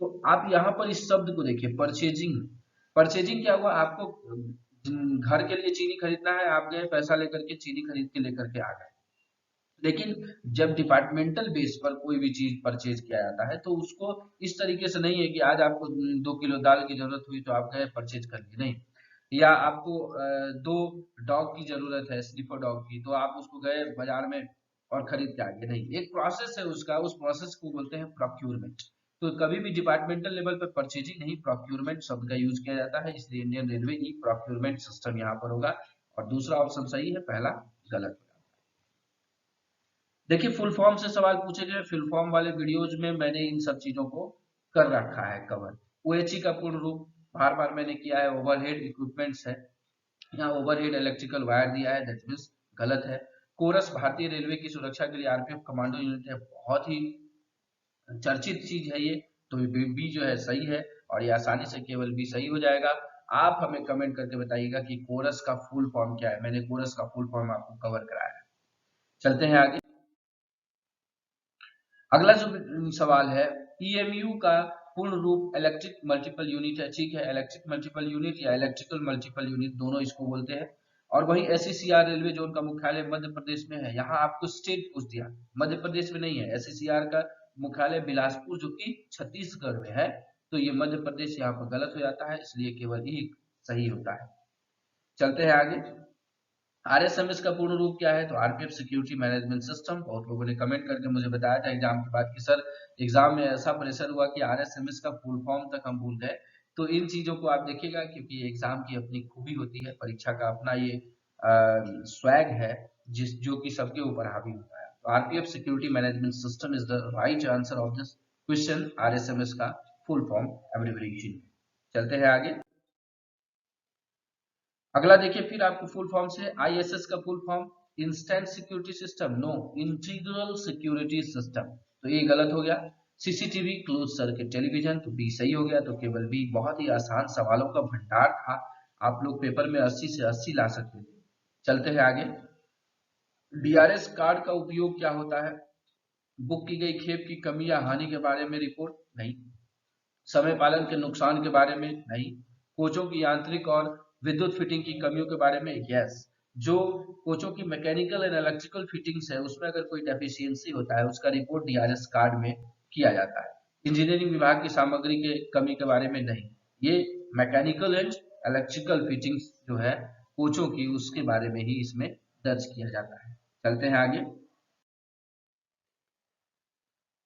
Speaker 1: तो आप यहाँ पर इस शब्द को देखिए, परचेजिंग। परचेजिंग क्या हुआ? आपको घर के लिए चीनी खरीदना है, आप गए पैसा लेकर के चीनी खरीद के लेकर के आ गए। लेकिन जब डिपार्टमेंटल बेस पर कोई भी चीज परचेज किया जाता है तो उसको इस तरीके से नहीं है कि आज आपको 2 किलो दाल की जरूरत हुई तो आप गए परचेज कर लिए, नहीं। या आपको 2 डॉग की जरूरत है, स्लीपर डॉग की, तो आप उसको गए बाजार में और खरीद के आ गए, नहीं। एक प्रोसेस है उसका, उस प्रोसेस को बोलते हैं प्रोक्यूरमेंट। तो कभी भी डिपार्टमेंटल लेवल पर परचेजिंग नहीं, प्रोक्यूरमेंट शब्द का यूज किया जाता है, इसलिए इंडियन रेलवे ई प्रोक्यूरमेंट सिस्टम यहाँ पर होगा। और दूसरा ऑप्शन सही है, पहला गलत। देखिए फुल फॉर्म से सवाल पूछे गए, फुल फॉर्म वाले वीडियोज में मैंने इन सब चीजों को कर रखा है कवर। ओएचई का पूर्ण रूप बार बार मैंने किया है, ओवरहेड इक्विपमेंट्स है, यहाँ ओवरहेड इलेक्ट्रिकल वायर दिया है, दैट मींस गलत है। कोरस भारतीय रेलवे की सुरक्षा के लिए आरपीएफ कमांडो यूनिट है, बहुत ही चर्चित चीज है ये, तो बी जो है सही है, और ये आसानी से केवल बी सही हो जाएगा। आप हमें कमेंट करके बताइएगा कि कोरस का फुल फॉर्म क्या है, मैंने कोरस का फुल फॉर्म आपको कवर कराया है। चलते हैं आगे। अगला जो सवाल है, ईएमयू का पूर्ण रूप इलेक्ट्रिक मल्टीपल यूनिट है, ठीक है। इलेक्ट्रिक मल्टीपल यूनिट या इलेक्ट्रिकल मल्टीपल यूनिट दोनों इसको बोलते हैं। और वही एससीसीआर रेलवे जोन का मुख्यालय मध्य प्रदेश में है। यहाँ आपको स्टेट पूछ दिया, मध्य प्रदेश में नहीं है। एससीसीआर का मुख्यालय बिलासपुर जो कि छत्तीसगढ़ में है। तो ये मध्य प्रदेश यहाँ पर गलत हो जाता है, इसलिए केवल एक सही होता है। चलते हैं आगे। आरएसएमएस का पूर्ण रूप क्या है? तो आरपीएफ सिक्योरिटी मैनेजमेंट सिस्टम। बहुत लोगों ने कमेंट करके मुझे बताया था एग्जाम के बाद कि सर एग्जाम में ऐसा प्रेशर हुआ कि आरएसएमएस का फुल फॉर्म तक हम भूल गए। तो इन चीजों को आप देखिएगा, क्योंकि एग्जाम की अपनी खूबी होती है, परीक्षा का अपना ये स्वैग है जो कि सबके ऊपर हावी होता है। तो RPF security management system is the right answer of this question. RSMS का फुल फॉर्म एब्रिविएशन। चलते हैं आगे। अगला देखिए, फिर आपको फुल फॉर्म से आईएसएस का full form instant security system, no, integral security system, तो ये गलत हो गया। सीसीटीवी क्लोज सर्किट टेलीविजन, तो बी सही हो गया। तो केवल बी। बहुत ही आसान सवालों का भंडार था, आप लोग पेपर में 80 से 80 ला सकते थे। चलते हैं आगे। डीआरएस कार्ड का उपयोग क्या होता है? बुक की गई खेप की कमी या हानि के बारे में रिपोर्ट? नहीं। समय पालन के नुकसान के बारे में? नहीं। कोचों की यांत्रिक और विद्युत फिटिंग की कमियों के बारे में? यस। जो कोचों की मैकेनिकल एंड इलेक्ट्रिकल फिटिंग्स है उसमें अगर कोई डेफिशिएंसी होता है उसका रिपोर्ट डीआरएस कार्ड में किया जाता है। इंजीनियरिंग विभाग की सामग्री के कमी के बारे में? नहीं। ये मैकेनिकल एंड इलेक्ट्रिकल फिटिंग्स जो है कोचों की, उसके बारे में ही इसमें दर्ज किया जाता है। चलते हैं आगे।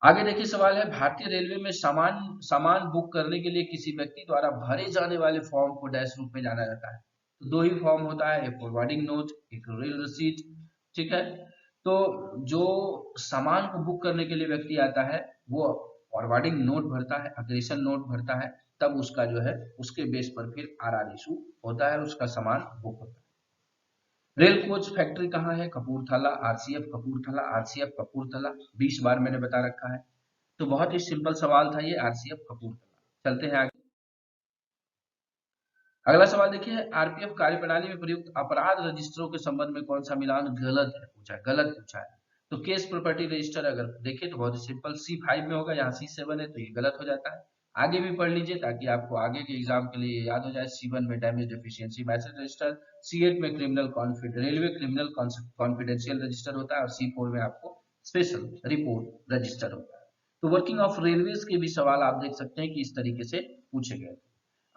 Speaker 1: आगे देखिए सवाल है, भारतीय रेलवे में सामान बुक करने के लिए किसी व्यक्ति द्वारा भरे जाने वाले फॉर्म को डैश रूप में जाना जाता है। तो दो ही फॉर्म होता है, एक फॉरवर्डिंग नोट, एक रेल रसीद। ठीक है, तो जो सामान को बुक करने के लिए व्यक्ति आता है वो फॉरवर्डिंग नोट भरता है, अग्रेशन नोट भरता है, तब उसका जो है उसके बेस पर फिर आरआर इशू होता है, उसका सामान बुक होता है। रेल कोच फैक्ट्री कहाँ है? कपूरथला, आरसीएफ कपूरथला, आरसीएफ कपूरथला, 20 बार मैंने बता रखा है। तो बहुत ही सिंपल सवाल था ये, आरसीएफ कपूरथला। चलते हैं आगे। अगला सवाल देखिए, आरपीएफ कार्यप्रणाली में प्रयुक्त अपराध रजिस्टरों के संबंध में कौन सा मिलान गलत है? पूछा है, गलत पूछा है। तो केस प्रॉपर्टी रजिस्टर अगर देखें तो बहुत ही सिंपल, C5 में होगा, यहाँ C7 है तो ये गलत हो जाता है। आगे भी पढ़ लीजिए ताकि आपको आगे के एग्जाम के लिए याद हो जाए। C1 में damage deficiency message register, C8 में criminal railway criminal confidential register होता है, और C4 में आपको स्पेशल रिपोर्ट रजिस्टर होता है। तो वर्किंग ऑफ रेलवेज के भी सवाल आप देख सकते हैं कि इस तरीके से पूछे गए।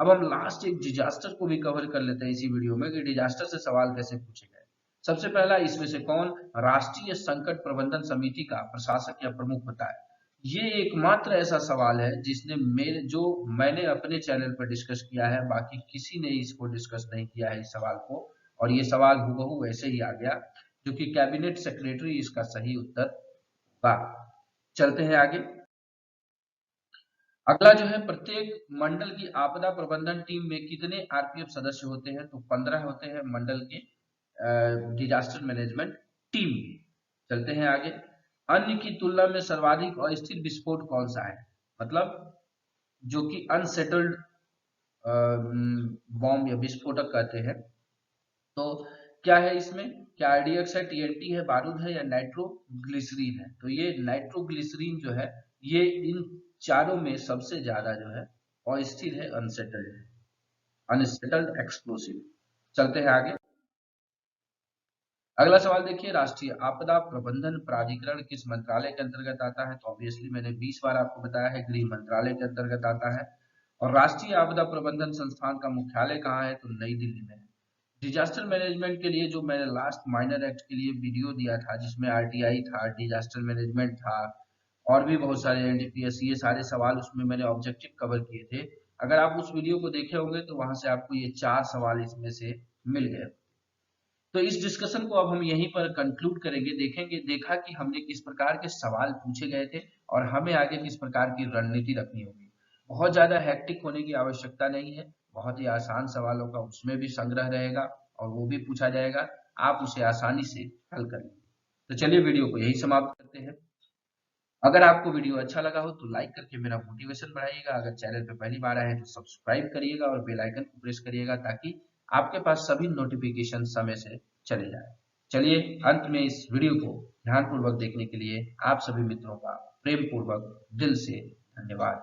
Speaker 1: अब हम लास्ट एक डिजास्टर को भी कवर कर लेते हैं इसी वीडियो में कि डिजास्टर से सवाल कैसे पूछे गए। सबसे पहला, इसमें से कौन राष्ट्रीय संकट प्रबंधन समिति का प्रशासक या प्रमुख होता है? ये एकमात्र ऐसा सवाल है जिसने मैंने अपने चैनल पर डिस्कस किया है, बाकी किसी ने इसको डिस्कस नहीं किया है इस सवाल को, और ये सवाल हूबहू वैसे ही आ गया, जो कि कैबिनेट सेक्रेटरी इसका सही उत्तर होगा। चलते हैं आगे। अगला जो है, प्रत्येक मंडल की आपदा प्रबंधन टीम में कितने आरपीएफ सदस्य होते हैं? तो 15 होते हैं मंडल के डिजास्टर मैनेजमेंट टीम में। चलते हैं आगे। अन्य की तुलना में सर्वाधिक अस्थिर विस्फोट कौन सा है? मतलब जो कि अनसेटल्ड बॉम्ब या विस्फोटक कहते हैं। तो क्या है इसमें? क्या आरडीएक्स है, टीएनटी है, बारूद है, या नाइट्रोग्लिसरीन है? तो ये नाइट्रोग्लिसरीन जो है ये इन चारों में सबसे ज्यादा जो है अस्थिर है, अनसेटल्ड एक्सप्लोसिव। चलते हैं आगे। अगला सवाल देखिए, राष्ट्रीय आपदा प्रबंधन प्राधिकरण किस मंत्रालय के अंतर्गत आता है? तो ऑब्वियसली मैंने 20 बार आपको बताया है, गृह मंत्रालय के अंतर्गत आता है। और राष्ट्रीय आपदा प्रबंधन संस्थान का मुख्यालय कहाँ है? तो नई दिल्ली में है। डिजास्टर मैनेजमेंट के लिए जो मैंने लास्ट माइनर एक्ट के लिए वीडियो दिया था, जिसमें आरटीआई था, डिजास्टर मैनेजमेंट था, और भी बहुत सारे एनडीपीएस, ये सारे सवाल उसमें मैंने ऑब्जेक्टिव कवर किए थे। अगर आप उस वीडियो को देखे होंगे तो वहां से आपको ये 4 सवाल इसमें से मिल गए। तो इस डिस्कशन को अब हम यहीं पर कंक्लूड करेंगे। देखा कि हमने किस प्रकार के सवाल पूछे गए थे और हमें आगे किस प्रकार की रणनीति रखनी होगी। बहुत ज्यादा हैक्टिक होने की आवश्यकता नहीं है, बहुत ही आसान सवालों का उसमें भी संग्रह रहेगा और वो भी पूछा जाएगा, आप उसे आसानी से हल कर लेंगे। तो चलिए वीडियो को यही समाप्त करते हैं। अगर आपको वीडियो अच्छा लगा हो तो लाइक करके मेरा मोटिवेशन बढ़ाइएगा। अगर चैनल पे पहली बार आए हैं तो सब्सक्राइब करिएगा और बेल आइकन को प्रेस करिएगा ताकि आपके पास सभी नोटिफिकेशन समय से चले जाए। चलिए अंत में इस वीडियो को ध्यानपूर्वक देखने के लिए आप सभी मित्रों का प्रेम पूर्वक दिल से धन्यवाद।